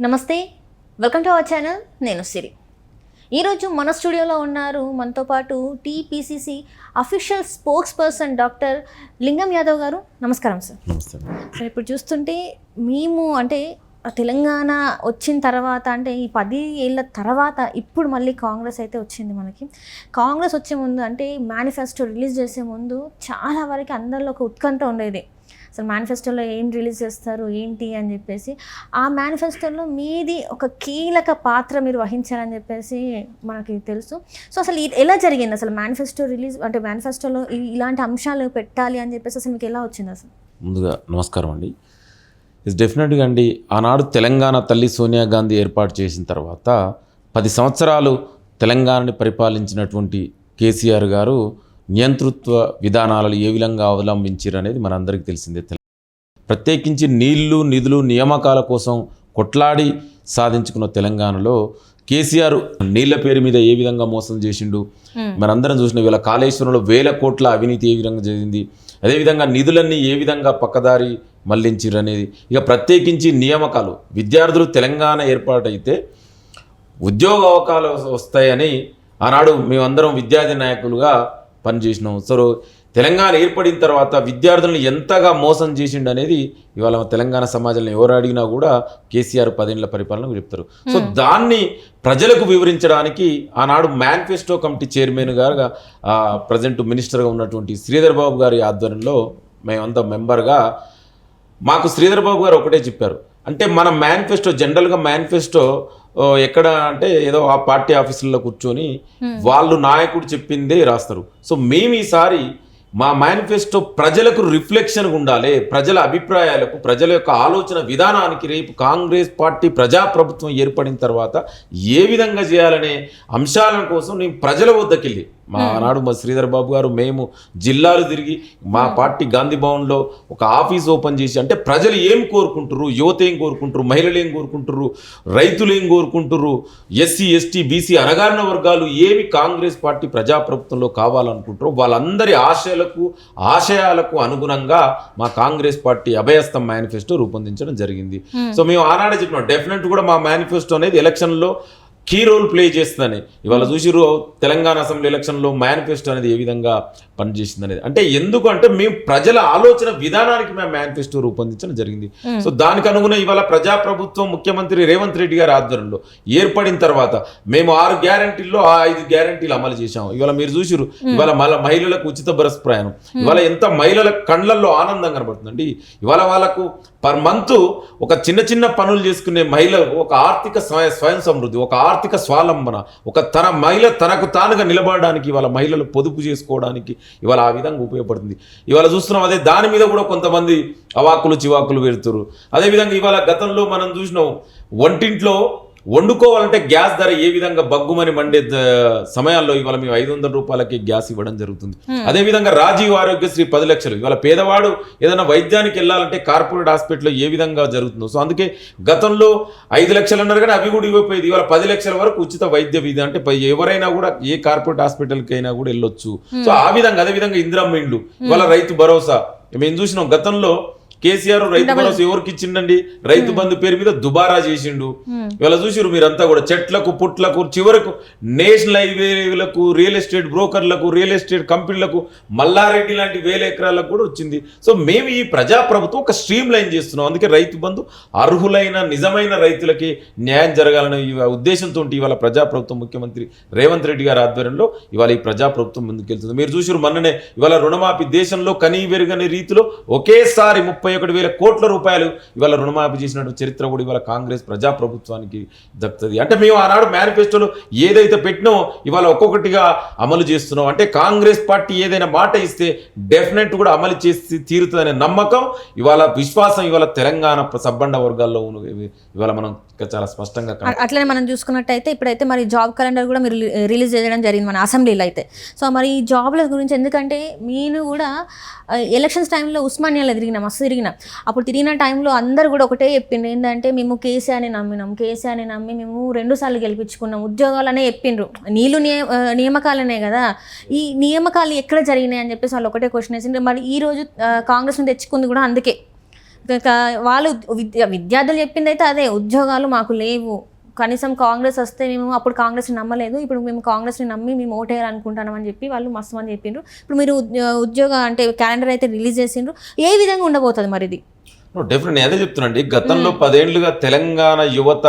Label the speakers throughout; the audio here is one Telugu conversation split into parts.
Speaker 1: నమస్తే, వెల్కమ్ టు అవర్ ఛానల్. నేను సిరి. ఈరోజు మన స్టూడియోలో ఉన్నారు మనతో పాటు TPCC official spokes person doctor లింగం యాదవ్ గారు. నమస్కారం సార్.
Speaker 2: నమస్తే.
Speaker 1: సార్, ఇప్పుడు చూస్తుంటే మేము అంటే తెలంగాణ వచ్చిన తర్వాత అంటే ఈ 10 ఏళ్ళ తర్వాత ఇప్పుడు మళ్ళీ కాంగ్రెస్ అయితే వచ్చింది. మనకి కాంగ్రెస్ వచ్చే ముందు అంటే మేనిఫెస్టో రిలీజ్ చేసే ముందు చాలా వరకు అందరిలో ఒక ఉత్కంఠ ఉండేది. అసలు మేనిఫెస్టోలో ఏం రిలీజ్ చేస్తారు ఏంటి అని చెప్పేసి. ఆ మేనిఫెస్టోలో మీది ఒక కీలక పాత్ర మీరు వహించారని చెప్పేసి మనకి తెలుసు. సో అసలు ఎలా జరిగింది అసలు మేనిఫెస్టో రిలీజ్ అంటే మేనిఫెస్టోలో ఇలాంటి అంశాలు పెట్టాలి అని చెప్పేసి అసలు మీకు ఎలా వచ్చింది అసలు?
Speaker 2: ముందుగా నమస్కారం అండి. ఇట్స్ డెఫినెట్గా అండి, ఆనాడు తెలంగాణ తల్లి సోనియా గాంధీ ఏర్పాటు చేసిన తర్వాత 10 సంవత్సరాలు తెలంగాణని పరిపాలించినటువంటి కేసీఆర్ గారు నియంతృత్వ విధానాలను ఏ విధంగా అవలంబించారు అనేది మనందరికీ తెలిసిందే. ప్రత్యేకించి నీళ్లు, నిధులు, నియామకాల కోసం కొట్లాడి సాధించుకున్న తెలంగాణలో కేసీఆర్ నీళ్ల పేరు మీద ఏ విధంగా మోసం చేసిండు మనందరం చూసిన. వీళ్ళ కాళేశ్వరంలో 1000 కోట్ల అవినీతి ఏ విధంగా జరిగింది, అదేవిధంగా నిధులన్నీ ఏ విధంగా పక్కదారి మళ్లించిరు అనేది. ఇక ప్రత్యేకించి నియామకాలు, విద్యార్థులు తెలంగాణ ఏర్పాటైతే ఉద్యోగ అవకాశాలు వస్తాయని ఆనాడు మేమందరం విద్యార్థి నాయకులుగా పనిచేసినాం. సో తెలంగాణ ఏర్పడిన తర్వాత విద్యార్థులను ఎంతగా మోసం చేసిండు అనేది ఇవాళ తెలంగాణ సమాజంలో ఎవరు అడిగినా కూడా కేసీఆర్ 10 ఏళ్ల పరిపాలన చెప్తారు. సో దాన్ని ప్రజలకు వివరించడానికి ఆనాడు మేనిఫెస్టో కమిటీ చైర్మన్ గారుగా ప్రజెంట్ మినిస్టర్గా ఉన్నటువంటి శ్రీధర్ బాబు గారి ఆధ్వర్యంలో మేమంతా మెంబర్గా మాకు శ్రీధర్ బాబు గారు ఒకటే చెప్పారు. అంటే మన మేనిఫెస్టో జనరల్గా మేనిఫెస్టో ఎక్కడ అంటే ఏదో ఆ పార్టీ ఆఫీసుల్లో కూర్చొని వాళ్ళు నాయకుడు చెప్పిందే రాస్తారు. సో మేము ఈసారి మా మేనిఫెస్టో ప్రజలకు రిఫ్లెక్షన్గా ఉండాలి, ప్రజల అభిప్రాయాలకు, ప్రజల యొక్క ఆలోచన విధానానికి రేపు కాంగ్రెస్ పార్టీ ప్రజాప్రభుత్వం ఏర్పడిన తర్వాత ఏ విధంగా చేయాలనే అంశాల కోసం నేను ప్రజల వద్దకెళ్ళి మా ఆనాడు మా శ్రీధర్ బాబు గారు మేము జిల్లాలు తిరిగి మా పార్టీ గాంధీ భవన్లో ఒక ఆఫీస్ ఓపెన్ చేసి అంటే ప్రజలు ఏం కోరుకుంటారు, యువత ఏం కోరుకుంటారు, మహిళలు ఏం కోరుకుంటారు, రైతులు ఏం కోరుకుంటారు, ఎస్సీ ఎస్టీ బీసీ అణగారిన వర్గాలు ఏమి కాంగ్రెస్ పార్టీ ప్రజాప్రభుత్వంలో కావాలనుకుంటారో వాళ్ళందరి ఆశయాలకు అనుగుణంగా మా కాంగ్రెస్ పార్టీ అభయస్థం మేనిఫెస్టో రూపొందించడం జరిగింది. సో మేము ఆనాడే చెప్పినాం డెఫినెట్ కూడా మా మేనిఫెస్టో అనేది ఎలక్షన్లో కీ రోల్ ప్లే చేస్తుందని. ఇవాళ చూసిరు తెలంగాణ అసెంబ్లీ ఎలక్షన్లో మేనిఫెస్టో అనేది ఏ విధంగా పనిచేసింది అనేది. అంటే ఎందుకు అంటే మేము ప్రజల ఆలోచన విధానానికి మేము మేనిఫెస్టో రూపొందించడం జరిగింది. సో దానికి అనుగుణ ఇవాళ ప్రజాప్రభుత్వం ముఖ్యమంత్రి రేవంత్ రెడ్డి గారి ఆధ్వర్యంలో ఏర్పడిన తర్వాత మేము 6 గ్యారంటీల్లో 5 గ్యారంటీలు అమలు చేశాము. ఇవాళ మీరు చూసిరు ఇవాళ మహిళలకు ఉచిత బస్ ప్రయాణం, ఇవాళ ఎంత మహిళల కళ్ళల్లో ఆనందం కనబడుతుందండి. ఇవాళ వాళ్ళకు పర్ మంత్ ఒక చిన్న పనులు చేసుకునే మహిళలకు ఒక ఆర్థిక స్వయం సమృద్ధి, ఒక ఆర్థిక స్వాలంబన, ఒక మహిళ తనకు తానుగా నిలబడడానికి ఇవాళ మహిళలు పొదుపు చేసుకోవడానికి ఇవాళ ఆ విధంగా ఉపయోగపడుతుంది. ఇవాళ చూస్తున్నాం అదే దాని మీద కూడా కొంతమంది అవాకులు చివాకులు పెడుతున్నారు. అదేవిధంగా ఇవాళ గతంలో మనం చూసినాం వంటింట్లో వండుకోవాలంటే గ్యాస్ ధర ఏ విధంగా బగ్గుమని మండే సమయాల్లో ఇవాళ మేము 500 రూపాయలకి గ్యాస్ ఇవ్వడం జరుగుతుంది. అదేవిధంగా రాజీవ్ ఆరోగ్యశ్రీ 10 లక్షలు ఇవాళ పేదవాడు ఏదైనా వైద్యానికి వెళ్ళాలంటే కార్పొరేట్ హాస్పిటల్లో ఏ విధంగా జరుగుతుందో. సో అందుకే గతంలో 5 లక్షలు అన్నారు కానీ అవి కూడా ఇవ్వకపోయేది. ఇవాళ 10 లక్షల వరకు ఉచిత వైద్య విధి అంటే ఎవరైనా కూడా ఏ కార్పొరేట్ హాస్పిటల్కి అయినా కూడా వెళ్ళొచ్చు. సో ఆ విధంగా అదేవిధంగా ఇందిరమ్మ ఇండ్లు, ఇవాళ రైతు భరోసా మేము చూసినాం. గతంలో కేసీఆర్ రైతు భరోసా ఎవరికి ఇచ్చిండండి, రైతు బంధు పేరు మీద దుబారా చేసిండు. ఇవాళ చూసిరు మీరంతా కూడా చెట్లకు పుట్లకు చివరకు నేషనల్ హైవేలకు, రియల్ ఎస్టేట్ బ్రోకర్లకు, రియల్ ఎస్టేట్ కంపెనీలకు, మల్లారెడ్డి లాంటి 1000 ఎకరాలకు కూడా వచ్చింది. సో మేము ఈ ప్రజాప్రభుత్వం ఒక స్ట్రీమ్ లైన్ చేస్తున్నాం. అందుకే రైతు బంధు అర్హులైన నిజమైన రైతులకి న్యాయం జరగాలనే ఉద్దేశంతో ఇవాళ ప్రజాప్రభుత్వం ముఖ్యమంత్రి రేవంత్ రెడ్డి గారి ఆధ్వర్యంలో ఇవాళ ఈ ప్రజాప్రభుత్వం ముందుకెళ్తుంది. మీరు చూసిరు మొన్ననే ఇవాళ రుణమాఫీ దేశంలో కనీవెరుగని రీతిలో ఒకేసారి 31,000 కోట్ల రూపాయలు ఇవాళ రుణమాఫీ చేసినటువంటి చరిత్ర కూడా ఇవాళ కాంగ్రెస్ ప్రజాప్రభుత్వానికి దక్కుతుంది. అంటే మేము ఆనాడు మేనిఫెస్టోలో ఏదైతే పెట్టినామో ఇవాళ ఒక్కొక్కటిగా అమలు చేస్తున్నాం. అంటే కాంగ్రెస్ పార్టీ ఏదైనా మాట ఇస్తే డెఫినెట్ కూడా అమలు చేసి తీరుతుందనే నమ్మకం, ఇవాళ విశ్వాసం ఇవాళ తెలంగాణ సబ్బండ వర్గాల్లో ఇవాళ మనం చాలా స్పష్టంగా
Speaker 1: అట్లనే మనం చూసుకున్నట్టయితే ఇప్పుడైతే మరి జాబ్ క్యాలెండర్ కూడా మీరు రిలీజ్ చేయడం జరిగింది మన అసెంబ్లీలో అయితే. సో మరి ఈ జాబ్ల గురించి ఎందుకంటే నేను కూడా ఎలక్షన్స్ టైంలో ఉస్మానియాలో మస్తు తిరిగిన. అప్పుడు తిరిగిన టైంలో అందరూ కూడా ఒకటే చెప్పిండ్రు, ఏంటంటే మేము కేసీఆర్ని నమ్మి మేము 2 సార్లు గెలిపించుకున్నాం, ఉద్యోగాలనే చెప్పిండ్రు, నీళ్ళు నియామకాలనే కదా, ఈ నియామకాలు ఎక్కడ జరిగినాయి అని చెప్పేసి వాళ్ళు ఒకటే క్వశ్చన్ వేసిండ్రు. మరి ఈ రోజు కాంగ్రెస్ని తెచ్చుకుంది కూడా అందుకే. వాళ్ళు విద్యార్థులు చెప్పింది అయితే అదే, ఉద్యోగాలు మాకు లేవు, కనీసం కాంగ్రెస్ వస్తే మేము అప్పుడు కాంగ్రెస్ని నమ్మలేదు, ఇప్పుడు మేము కాంగ్రెస్ని నమ్మి మేము ఓటేయాలనుకుంటున్నామని చెప్పి వాళ్ళు మస్తు మంది చెప్పిండ్రు. ఇప్పుడు మీరు ఉద్యోగ అంటే క్యాలెండర్ అయితే రిలీజ్ చేసిండ్రు, ఏ విధంగా ఉండబోతుంది మరి ఇది?
Speaker 2: డెఫినెట్ నేను అదే చెప్తున్నాండి. గతంలో 10 ఏళ్లుగా తెలంగాణ యువత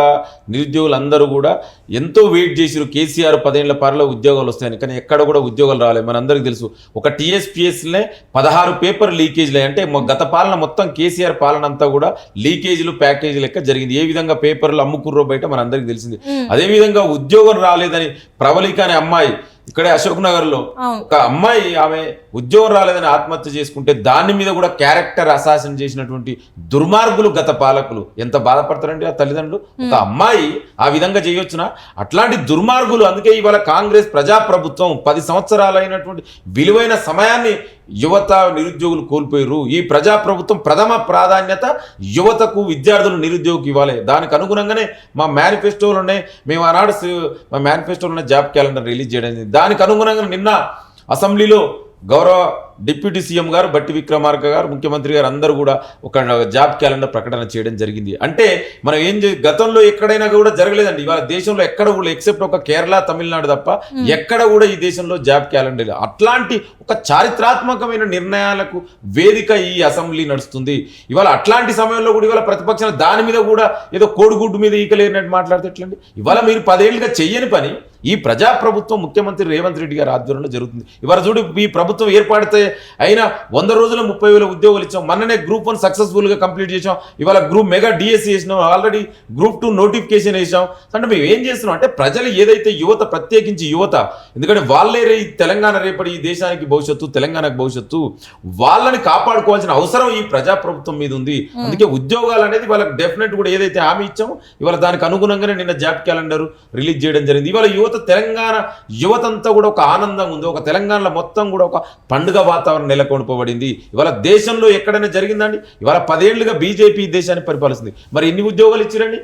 Speaker 2: నిరుద్యోగులందరూ కూడా ఎంతో వెయిట్ చేసిరు కేసీఆర్ 10 ఏళ్ల పార్లో ఉద్యోగాలు వస్తాయని, కానీ ఎక్కడ కూడా ఉద్యోగాలు రాలేదు. మనందరికీ తెలుసు ఒక TSPSలే 16 పేపర్ లీకేజ్లు, అంటే గత పాలన మొత్తం కేసీఆర్ పాలన అంతా కూడా లీకేజీలు ప్యాకేజీలు లెక్క జరిగింది. ఏ విధంగా పేపర్లు అమ్ముకుర్రో బయట మనందరికీ తెలిసింది. అదేవిధంగా ఉద్యోగం రాలేదని ప్రవళిక అనే అమ్మాయి ఇక్కడే అశోక్ నగర్ లో ఒక అమ్మాయి, ఆమె ఉద్యోగం రాలేదని ఆత్మహత్య చేసుకుంటే దాని మీద కూడా క్యారెక్టర్ అసాసిన్ చేసినటువంటి దుర్మార్గులు గత పాలకులు ఎంత బాధపడతారండి ఆ తల్లిదండ్రులు. ఒక అమ్మాయి ఆ విధంగా చేయొచ్చునా? అట్లాంటి దుర్మార్గులు. అందుకే ఇవాళ కాంగ్రెస్ ప్రజాప్రభుత్వం 10 సంవత్సరాలైనటువంటి విలువైన సమయాన్ని యువత నిరుద్యోగులు కోల్పోయారు. ఈ ప్రజాప్రభుత్వం ప్రథమ ప్రాధాన్యత యువతకు, విద్యార్థులు, నిరుద్యోగికి ఇవ్వాలి. దానికి అనుగుణంగానే మా మేనిఫెస్టోలోనే మేము ఆనాడు మా మేనిఫెస్టోలోనే జాబ్ క్యాలెండర్ రిలీజ్ చేయడం. దానికి అనుగుణంగా నిన్న అసెంబ్లీలో గౌరవ డిప్యూటీ సీఎం గారు బట్టి విక్రమార్క గారు, ముఖ్యమంత్రి గారు అందరూ కూడా ఒక జాబ్ క్యాలెండర్ ప్రకటన చేయడం జరిగింది. అంటే మనం గతంలో ఎక్కడైనా కూడా జరగలేదండి. ఇవాళ దేశంలో ఎక్కడ కూడా ఎక్సెప్ట్ ఒక కేరళ, తమిళనాడు తప్ప ఎక్కడ కూడా ఈ దేశంలో జాబ్ క్యాలెండర్. అట్లాంటి ఒక చారిత్రాత్మకమైన నిర్ణయాలకు వేదిక ఈ అసెంబ్లీ నడుస్తుంది. ఇవాళ అట్లాంటి సమయంలో కూడా ఇవాళ ప్రతిపక్షాలు దాని మీద కూడా ఏదో కోడిగుడ్డు మీద ఈకలేనట్టు మాట్లాడితే ఎట్లండి? ఇవాళ మీరు 10 ఏళ్ళుగా చెయ్యని పని ఈ ప్రజాప్రభుత్వం ముఖ్యమంత్రి రేవంత్ రెడ్డి గారి ఆధ్వర్యంలో జరుగుతుంది. ఇవాళ చూడు, ఈ ప్రభుత్వం ఏర్పడితే అయినా 100 రోజుల్లో 30,000 ఉద్యోగాలు ఇచ్చాం. మొన్ననే Group 1 సక్సెస్ఫుల్గా కంప్లీట్ చేసాం. ఇవాళ మెగా డిఎస్సి చేసినాం, ఆల్రెడీ Group 2 నోటిఫికేషన్ వేసాం. అంటే మేము ఏం చేస్తున్నాం అంటే ప్రజలు ఏదైతే యువత, ప్రత్యేకించి యువత, ఎందుకంటే వాళ్ళే తెలంగాణ రేపటి ఈ దేశానికి భవిష్యత్తు, తెలంగాణకు భవిష్యత్తు, వాళ్ళని కాపాడుకోవాల్సిన అవసరం ఈ ప్రజాప్రభుత్వం మీద ఉంది. అందుకే ఉద్యోగాలు అనేది వాళ్ళకి డెఫినెట్ కూడా ఏదైతే హామీ ఇచ్చామో ఇవాళ దానికి అనుగుణంగానే నిన్న జాబ్ క్యాలెండర్ రిలీజ్ చేయడం జరిగింది. ఇవాళ తెలంగాణ యువతంతా కూడా ఒక ఆనందంగా ఉంది. ఒక తెలంగాణలో మొత్తం కూడా ఒక పండుగ వాతావరణం నెలకొల్పబడింది. ఇవాళ దేశంలో ఎక్కడైనా జరిగిందండి? ఇవాళ 10 ఏళ్లుగా బీజేపీ దేశాన్ని పరిపాలిస్తుంది. మరి ఎన్ని ఉద్యోగాలు ఇచ్చిరండి?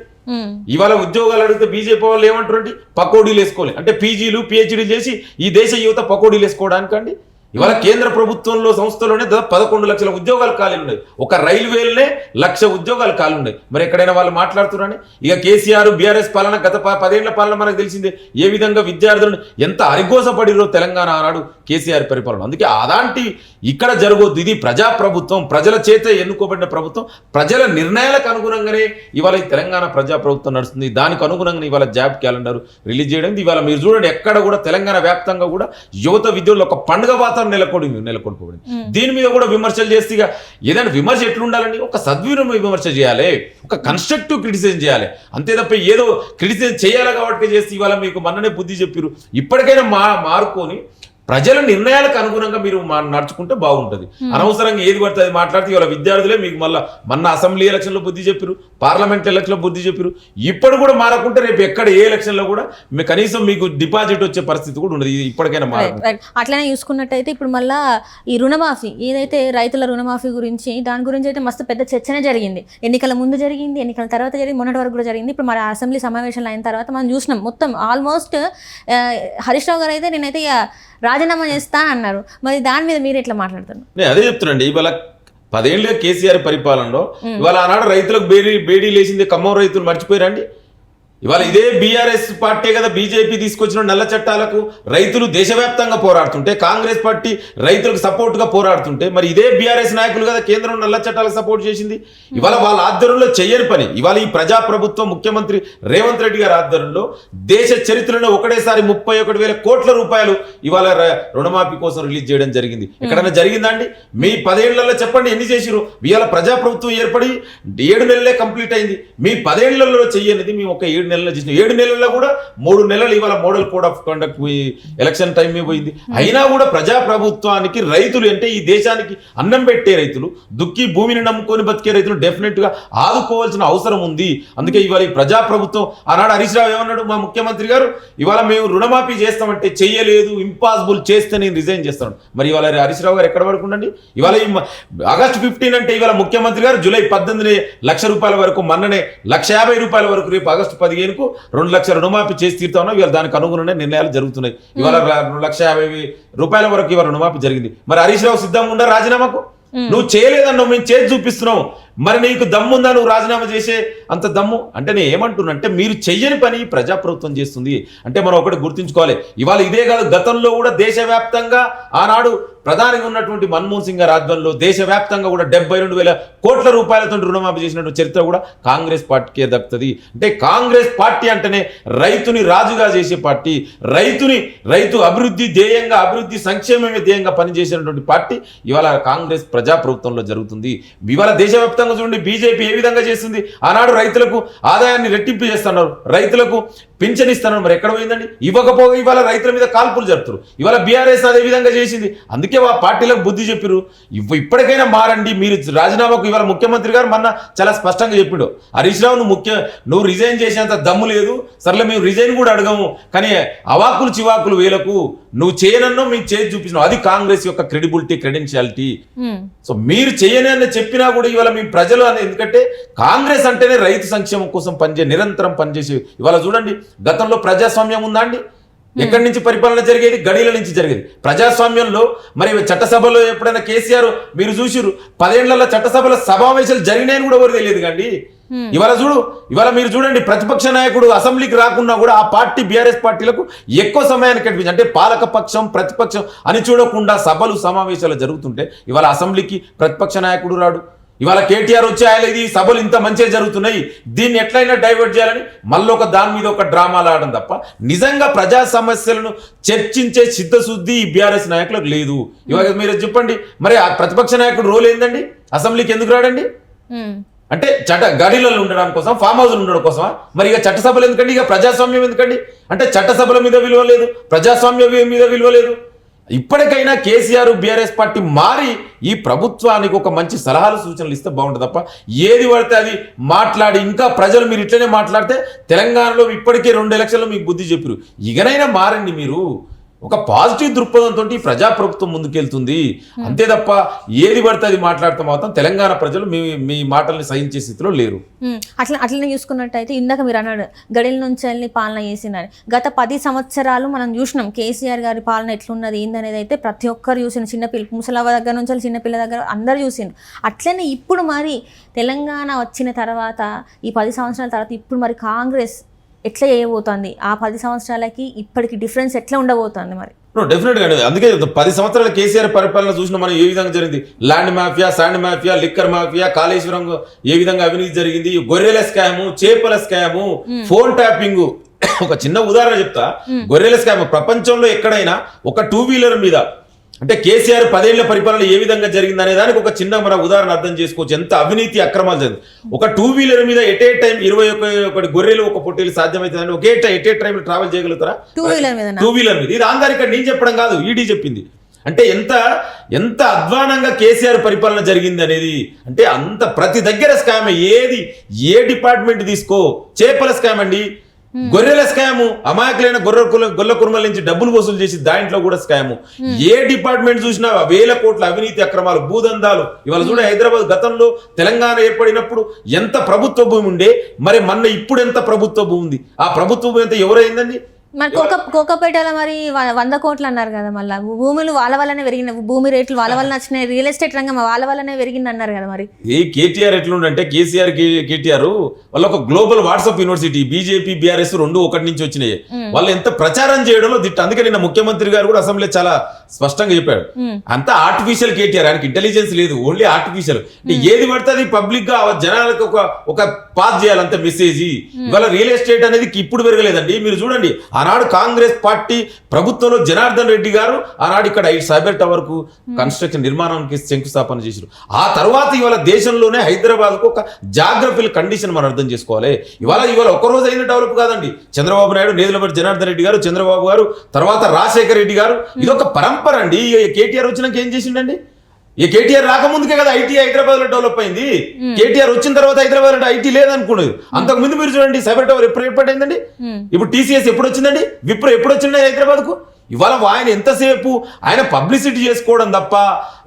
Speaker 2: ఇవాళ ఉద్యోగాలు అడిగితే బీజేపీ వాళ్ళు ఏమంటారండి? పకోడీలు వేసుకోవాలి అంటే PGలు PhDలు చేసి ఈ దేశ యువత పకోడీలు వేసుకోవడానికండి. ఇవాళ కేంద్ర ప్రభుత్వంలో సంస్థలోనే దాదాపు 11 లక్షల ఉద్యోగాలు ఖాళీలు ఉన్నాయి. ఒక రైల్వేలనే 1,00,000 ఉద్యోగాలు ఖాళీ ఉన్నాయి. మరి ఎక్కడైనా వాళ్ళు మాట్లాడుతున్నారని? ఇక కేసీఆర్ బీఆర్ఎస్ పాలన, గత 10 ఏళ్ల పాలన మనకు తెలిసిందే. ఏ విధంగా విద్యార్థులను ఎంత అరిగోసపడిరో తెలంగాణ ఆనాడు కేసీఆర్ పరిపాలన. అందుకే అలాంటి ఇక్కడ జరగొద్దు. ఇది ప్రజాప్రభుత్వం, ప్రజల చేత ఎన్నుకోబడిన ప్రభుత్వం. ప్రజల నిర్ణయాలకు అనుగుణంగానే ఇవాళ ఈ తెలంగాణ ప్రజాప్రభుత్వం నడుస్తుంది. దానికి అనుగుణంగా ఇవాళ జాబ్ క్యాలెండర్ రిలీజ్ చేయడం. ఇవాళ మీరు చూడండి, ఎక్కడ కూడా తెలంగాణ వ్యాప్తంగా కూడా యువత, విద్యార్థులు ఒక పండుగ వాతావరణం నెలకొల్పబడింది. దీని మీద కూడా విమర్శలు చేస్తే ఏదైనా విమర్శ ఎట్లుండాలండి? ఒక సద్వినియోగ విమర్శ చేయాలి, ఒక కన్స్ట్రక్టివ్ క్రిటిసిజం చేయాలి. అంతే తప్ప ఏదో క్రిటిసిజం చేయాలి కాబట్టి చేస్తే ఇవాళ మీకు మొన్ననే బుద్ధి చెప్పారు. ఇప్పటికైనా మారుకొని ప్రజల నిర్ణయాలకు అనుగుణంగా మీరు నడుచుకుంటే బాగుంటుంది. అనవసరంగా ఏది పడితే అది మాట్లాడితే ఇవాళ విద్యార్థులే మీకు మొన్న అసెంబ్లీ ఎలక్షన్లో బుద్ధి చెప్పారు, పార్లమెంట్ ఎలక్షన్లో బుద్ధి చెప్పారు. ఇప్పుడు కూడా మారకుంటే రేపు ఎక్కడ ఏ ఎలక్షన్లో కూడా కనీసం మీకు డిపాజిట్ వచ్చే పరిస్థితి కూడా ఉండదు. ఇప్పటికైనా
Speaker 1: అట్లనే చూసుకున్నట్టయితే ఇప్పుడు మళ్ళీ ఈ రుణమాఫీ, ఏదైతే రైతుల రుణమాఫీ గురించి, దాని గురించి అయితే మస్తు పెద్ద చర్చనే జరిగింది. ఎన్నికల ముందు జరిగింది, ఎన్నికల తర్వాత జరిగింది, మొన్నటి వరకు కూడా జరిగింది. ఇప్పుడు మరి అసెంబ్లీ సమావేశాలు అయిన తర్వాత మనం చూసినాం మొత్తం ఆల్మోస్ట్ హరీష్ రావు గారు అయితే నేనైతే రాజీనామా చేస్తా అన్నారు. మరి దాని మీద మీరు ఎట్లా మాట్లాడుతున్నారు?
Speaker 2: నేను అదే చెప్తున్నాండి. ఇవాళ 10 ఏళ్ళుగా కేసీఆర్ పరిపాలనలో ఇవాళ ఆనాడు రైతులకు బేడీ లేచింది. ఖమ్మం రైతులు మర్చిపోయారండి? ఇవాళ ఇదే బీఆర్ఎస్ పార్టీ కదా బీజేపీ తీసుకొచ్చిన నల్ల చట్టాలకు రైతులు దేశవ్యాప్తంగా పోరాడుతుంటే, కాంగ్రెస్ పార్టీ రైతులకు సపోర్ట్గా పోరాడుతుంటే, మరి ఇదే బీఆర్ఎస్ నాయకులు కదా కేంద్రం నల్ల చట్టాలకు సపోర్ట్ చేసింది. ఇవాళ వాళ్ళ ఆధ్వర్యంలో చెయ్యని పని ఇవాళ ఈ ప్రజాప్రభుత్వం ముఖ్యమంత్రి రేవంత్ రెడ్డి గారి ఆధ్వర్యంలో దేశ చరిత్రలో ఒకటేసారి 31,000 కోట్ల రూపాయలు ఇవాళ రుణమాఫీ కోసం రిలీజ్ చేయడం జరిగింది. ఎక్కడైనా జరిగిందండి? మీ 10 ఏళ్లలో చెప్పండి ఎన్ని చేసిరు? ఇవాళ ప్రజాప్రభుత్వం ఏర్పడి 7 నెలలే కంప్లీట్ అయింది. మీ 10 ఏళ్లలో చెయ్యనిది మేము ఒక 7 నెలల్లో చేసిన. 7 నెలల్లో కూడా 3 నెలలు ఇవాళ model code of conduct election టైమే పోయింది. అయినా కూడా ప్రజాప్రభుత్వానికి రైతులు అంటే ఈ దేశానికి అన్నం పెట్టే రైతులు, దుక్కి భూమిని నమ్ముకొని బతికే రైతులు డెఫినెట్ గా ఆదుకోవాల్సిన అవసరం ఉంది. అందుకే ఇవాళ ఈ ప్రజాప్రభుత్వం ఆనాడు హరీష్ రావు ఏమన్నాడు? మా ముఖ్యమంత్రి గారు ఇవాళ మేము రుణమాఫీ చేస్తామంటే చెయ్యలేదు, ఇంపాసిబుల్, చేస్తే నేను రిజైన్ చేస్తాను. మరి ఇవాళ హరీష్ రావు గారు ఎక్కడ పడుకుండండి? ఇవాళ ఆగస్టు 15 అంటే ఇవాళ ముఖ్యమంత్రి గారు జూలై 18 లక్ష రూపాయల వరకు, మొన్ననే 1,50,000 రూపాయల వరకు, రేపు ఆగస్టు 15కు 2 లక్షల రుణమాఫీ చేసి తీరుతా ఉన్నా. ఇవాళ దానికి అనుగుణంగా నిర్ణయాలు జరుగుతున్నాయి. ఇవాళ 2,50,000 రూపాయల వరకు ఇవాళ రుణమాఫీ జరిగింది. మరి హరీష్ రావు సిద్ధంగా ఉండారు రాజీనామాకు? నువ్వు చేయలేదన్నావు, మేము చేసి చూపిస్తున్నావు. మరి నీకు దమ్ముందా నువ్వు రాజీనామా చేసే అంత దమ్ము? అంటే నేను ఏమంటున్నా అంటే మీరు చెయ్యని పని ప్రజాప్రభుత్వం చేస్తుంది. అంటే మనం ఒకటి గుర్తుంచుకోవాలి, ఇవాళ ఇదే కాదు గతంలో కూడా దేశవ్యాప్తంగా ఆనాడు ప్రధానిగా ఉన్నటువంటి మన్మోహన్ సింగ్ గారి ఆధ్వర్యంలో దేశవ్యాప్తంగా కూడా 72,000 కోట్ల రూపాయలతో రుణమాఫీ చేసినటువంటి చరిత్ర కూడా కాంగ్రెస్ పార్టీకే దక్కుతుంది. అంటే కాంగ్రెస్ పార్టీ అంటేనే రైతుని రాజుగా చేసే పార్టీ, రైతు అభివృద్ధి ధ్యేయంగా, అభివృద్ధి సంక్షేమమే ధ్యేయంగా పనిచేసినటువంటి పార్టీ ఇవాళ కాంగ్రెస్ ప్రజాప్రభుత్వంలో జరుగుతుంది. ఇవాళ దేశవ్యాప్తంగా చూడండి బీజేపీ ఏ విధంగా చేస్తుంది. ఆనాడు రైతులకు ఆదాయాన్ని రెట్టింపు చేస్తున్నారు, రైతులకు పింఛన్ ఇస్తున్నారు, మరి ఎక్కడ పోయిందండి? ఇవ్వకపోగా ఇవాళ రైతుల మీద కాల్పులు జరుపుతారు. ఇవాళ బీఆర్ఎస్ అదే విధంగా చేసింది. అందుకే ఆ పార్టీలకు బుద్ధి చెప్పారు, ఇప్పటికైనా మారండి. మీరు రాజీనామాకు ఇవాళ ముఖ్యమంత్రి గారు మొన్న చాలా స్పష్టంగా చెప్పిండు, హరీష్ రావు నువ్వు రిజైన్ చేసేంత దమ్ము లేదు, సర్లే మేము రిజైన్ కూడా అడగము, కానీ అవాకులు చివాకులు వేలకు నువ్వు చేయనన్నో మీకు చేసి చూపించినావు. అది కాంగ్రెస్ యొక్క క్రెడెన్షియాలిటీ. సో మీరు చేయని అని చెప్పినా కూడా ఇవాళ మీ ప్రజలు ఎందుకంటే కాంగ్రెస్ అంటేనే రైతు సంక్షేమం కోసం నిరంతరం పనిచేసే. ఇవాళ చూడండి గతంలో ప్రజాస్వామ్యం ఉందా అండి? ఎక్కడి నుంచి పరిపాలన జరిగేది? గడిల నుంచి జరిగేది. ప్రజాస్వామ్యంలో మరి చట్టసభలో ఎప్పుడైనా కేసీఆర్ మీరు చూసిరు 10 ఏళ్లలో చట్టసభలో సమావేశాలు జరిగినాయని కూడా ఎవరు తెలియదు కండి. ఇవాళ మీరు చూడండి ప్రతిపక్ష నాయకుడు అసెంబ్లీకి రాకున్నా కూడా ఆ పార్టీ బీఆర్ఎస్ పార్టీలకు ఎక్కువ సమయానికి కనిపించింది. అంటే పాలక పక్షం ప్రతిపక్షం అని చూడకుండా సభలు సమావేశాలు జరుగుతుంటే ఇవాళ అసెంబ్లీకి ప్రతిపక్ష నాయకుడు రాడు. ఇవాళ కేటీఆర్ వచ్చి ఆయన ఇది సభలు ఇంత మంచిగా జరుగుతున్నాయి, దీన్ని ఎట్లయినా డైవర్ట్ చేయాలని మళ్ళీ దాని మీద ఒక డ్రామాలు ఆడడం తప్ప నిజంగా ప్రజా సమస్యలను చర్చించే సిద్ధశుద్ధి ఈ బీఆర్ఎస్ నాయకులకు లేదు. ఇవాళ మీరు చెప్పండి, మరి ఆ ప్రతిపక్ష నాయకుడు రోల్ ఏందండి? అసెంబ్లీకి ఎందుకు రాడండి? అంటే గడిలలో ఉండడం కోసం, ఫామ్ హౌస్లు ఉండడం కోసమా? మరి ఇక చట్టసభలు ఎందుకండి? ఇక ప్రజాస్వామ్యం ఎందుకండి? అంటే చట్టసభల మీద విలువ లేదు, ప్రజాస్వామ్యం మీద విలువ లేదు. ఇప్పటికైనా కేసీఆర్ బీఆర్ఎస్ పార్టీ మారి ఈ ప్రభుత్వానికి ఒక మంచి సలహాలు సూచనలు ఇస్తే బాగుంటుంది తప్ప ఏది పడితే అది మాట్లాడి ఇంకా ప్రజలు మీరు ఇట్లనే మాట్లాడితే తెలంగాణలో ఇప్పటికే 2 ఎలక్షన్లు మీకు బుద్ధి చెప్పారు. ఇకనైనా మారండి. మీరు ఒక పాజిటివ్ దృక్పథంతో ప్రజాప్రభుత్వం ముందుకెళ్తుంది, అంతే తప్ప ఏది పడితే అది మాట్లాడతాం మాత్రం తెలంగాణ ప్రజలు మీ మాటల్ని సహించే స్థితిలో లేరు.
Speaker 1: అట్లనే చూసుకున్నట్టయితే ఇందాక మీరు అన్నాడు గడిల నుంచి వెళ్ళి పాలన చేసిందని. గత 10 సంవత్సరాలు మనం చూసినాం కేసీఆర్ గారి పాలన ఎట్లున్నది ఏందనేది అయితే ప్రతి ఒక్కరు చూసిన, చిన్నపిల్ల ముసలవ్వ దగ్గర నుంచి చిన్నపిల్ల దగ్గర అందరూ చూసిండ్రు. అట్లనే ఇప్పుడు మరి తెలంగాణ వచ్చిన తర్వాత ఈ 10 సంవత్సరాల తర్వాత ఇప్పుడు మరి కాంగ్రెస్ ఎట్లా చేయబోతుంది? ఆ 10 సంవత్సరాలకి ఇప్పటికి డిఫరెన్స్ ఎట్లా ఉండబోతుంది మరి?
Speaker 2: డెఫినెట్గా అండి. అందుకే 10 సంవత్సరాల కేసీఆర్ పరిపాలన చూసిన మనం ఏ విధంగా జరిగింది. Land mafia, sand mafia, liquor mafia, Kaleshwaram ఏ విధంగా అవినీతి జరిగింది, గొర్రెల స్కాము, చేపల స్కాము, ఫోన్ ట్యాపింగ్. ఒక చిన్న ఉదాహరణ చెప్తా. గొర్రెల స్కామ్ ప్రపంచంలో ఎక్కడైనా ఒక 2 వీలర్ మీద అంటే కేసీఆర్ 10 ఏళ్ల పరిపాలన ఏ విధంగా జరిగింది అనే దానికి ఒక చిన్న మన ఉదాహరణ అర్థం చేసుకోవచ్చు. ఎంత అవినీతి అక్రమాలు జరిగింది. ఒక 2 వీలర్ మీద ఎట్ ఏ టైం 21 గొర్రెలు ఒక పొట్టేలు సాధ్యమవుతుందని ఎట్ ఏ టైం ట్రావెల్ చేయగలుగుతారా? 2 వీలర్ మీద. ఇది ఆంధ్రానికి నేను చెప్పడం కాదు, ఈడీ చెప్పింది. అంటే ఎంత అధ్వానంగా కేసీఆర్ పరిపాలన జరిగింది అనేది. అంటే అంత ప్రతి దగ్గర స్కామ్. ఏ డిపార్ట్మెంట్ తీసుకో చేపల స్కామ్ అండి, గొర్రెల స్కాము, అమాయకులైన గొల్ల కుర్మల నుంచి డబ్బులు వసూలు చేసి దాంట్లో కూడా స్కాము. ఏ డిపార్ట్మెంట్ చూసినా 1000 కోట్ల అవినీతి అక్రమాలు, భూదందాలు. ఇవాళ చూడ హైదరాబాద్ గతంలో తెలంగాణ ఏర్పడినప్పుడు ఎంత ప్రభుత్వ భూమి ఉండే, మరి ఇప్పుడు ఎంత ప్రభుత్వ భూమి ఉంది? ఆ ప్రభుత్వ భూమి ఎంత ఎవరైందండి?
Speaker 1: మరి కోకపేటలో మరి 100 కోట్లు అన్నారు కదా. మళ్ళీ భూములు వాళ్ళ వల్లనే పెరిగిన, భూమి రేట్లు వాళ్ళ వల్ల వచ్చినాయి, రియల్ ఎస్టేట్ రంగం వాళ్ళ వల్లనే పెరిగింది అన్నారు కదా. మరి
Speaker 2: ఏ కేటీఆర్ ఎట్లుండంటే కేటీఆర్ వాళ్ళ ఒక global WhatsApp university, BJP BRS 2 ఒకటి నుంచి వచ్చినాయి. వాళ్ళు ఎంత ప్రచారం చేయడంలో దిట్ట. అందుకే నిన్న ముఖ్యమంత్రి గారు కూడా అసెంబ్లీ చాలా స్పష్టంగా చెప్పాడు, అంతా ఆర్టిఫిషియల్ కేటీఆర్, ఆయనకి ఇంటెలిజెన్స్ లేదు, ఓన్లీ ఆర్టిఫిషియల్. ఏది పడితే అది పబ్లిక్ గా జనాలకు ఒక పాస్ చేయాలంత మెసేజ్. ఇవాళ రియల్ ఎస్టేట్ అనేది ఇప్పుడు పెరగలేదండి. మీరు చూడండి ఆనాడు కాంగ్రెస్ పార్టీ ప్రభుత్వంలో జనార్దన్ రెడ్డి గారు ఆనాడు ఇక్కడ సైబర్ టవర్ కు కన్స్ట్రక్షన్ నిర్మాణానికి శంకుస్థాపన చేశారు. ఆ తర్వాత ఇవాళ దేశంలోనే హైదరాబాద్ కు ఒక జాగ్రఫికల్ కండిషన్ మనం అర్థం చేసుకోవాలి. ఇవాళ ఒక్కరోజు అయిన డెవలప్ కాదండి. చంద్రబాబు నాయుడు, నేదులపల్లి జనార్దన్ రెడ్డి గారు, చంద్రబాబు గారు, తర్వాత రాజశేఖర రెడ్డి గారు, ఇదొక పరంపర అండి. కేటీఆర్ వచ్చినాక ఏం చేసిండండి? ఈ కేటీఆర్ రాకముందుకే కదా ఐటీ హైదరాబాద్ లో డెవలప్ అయింది. కేటీఆర్ వచ్చిన తర్వాత హైదరాబాద్ లో ఐటీ లేదనుకున్నది. అంతకు ముందు మీరు చూడండి సైబర్ టవర్ ఎప్పుడు ఏర్పడిందండి? ఇప్పుడు టీసీఎస్ ఎప్పుడు వచ్చిందండి? విప్రో ఎప్పుడు వచ్చింది హైదరాబాద్ కు? ఇవాళ ఆయన ఎంతసేపు ఆయన పబ్లిసిటీ చేసుకోవడం తప్ప,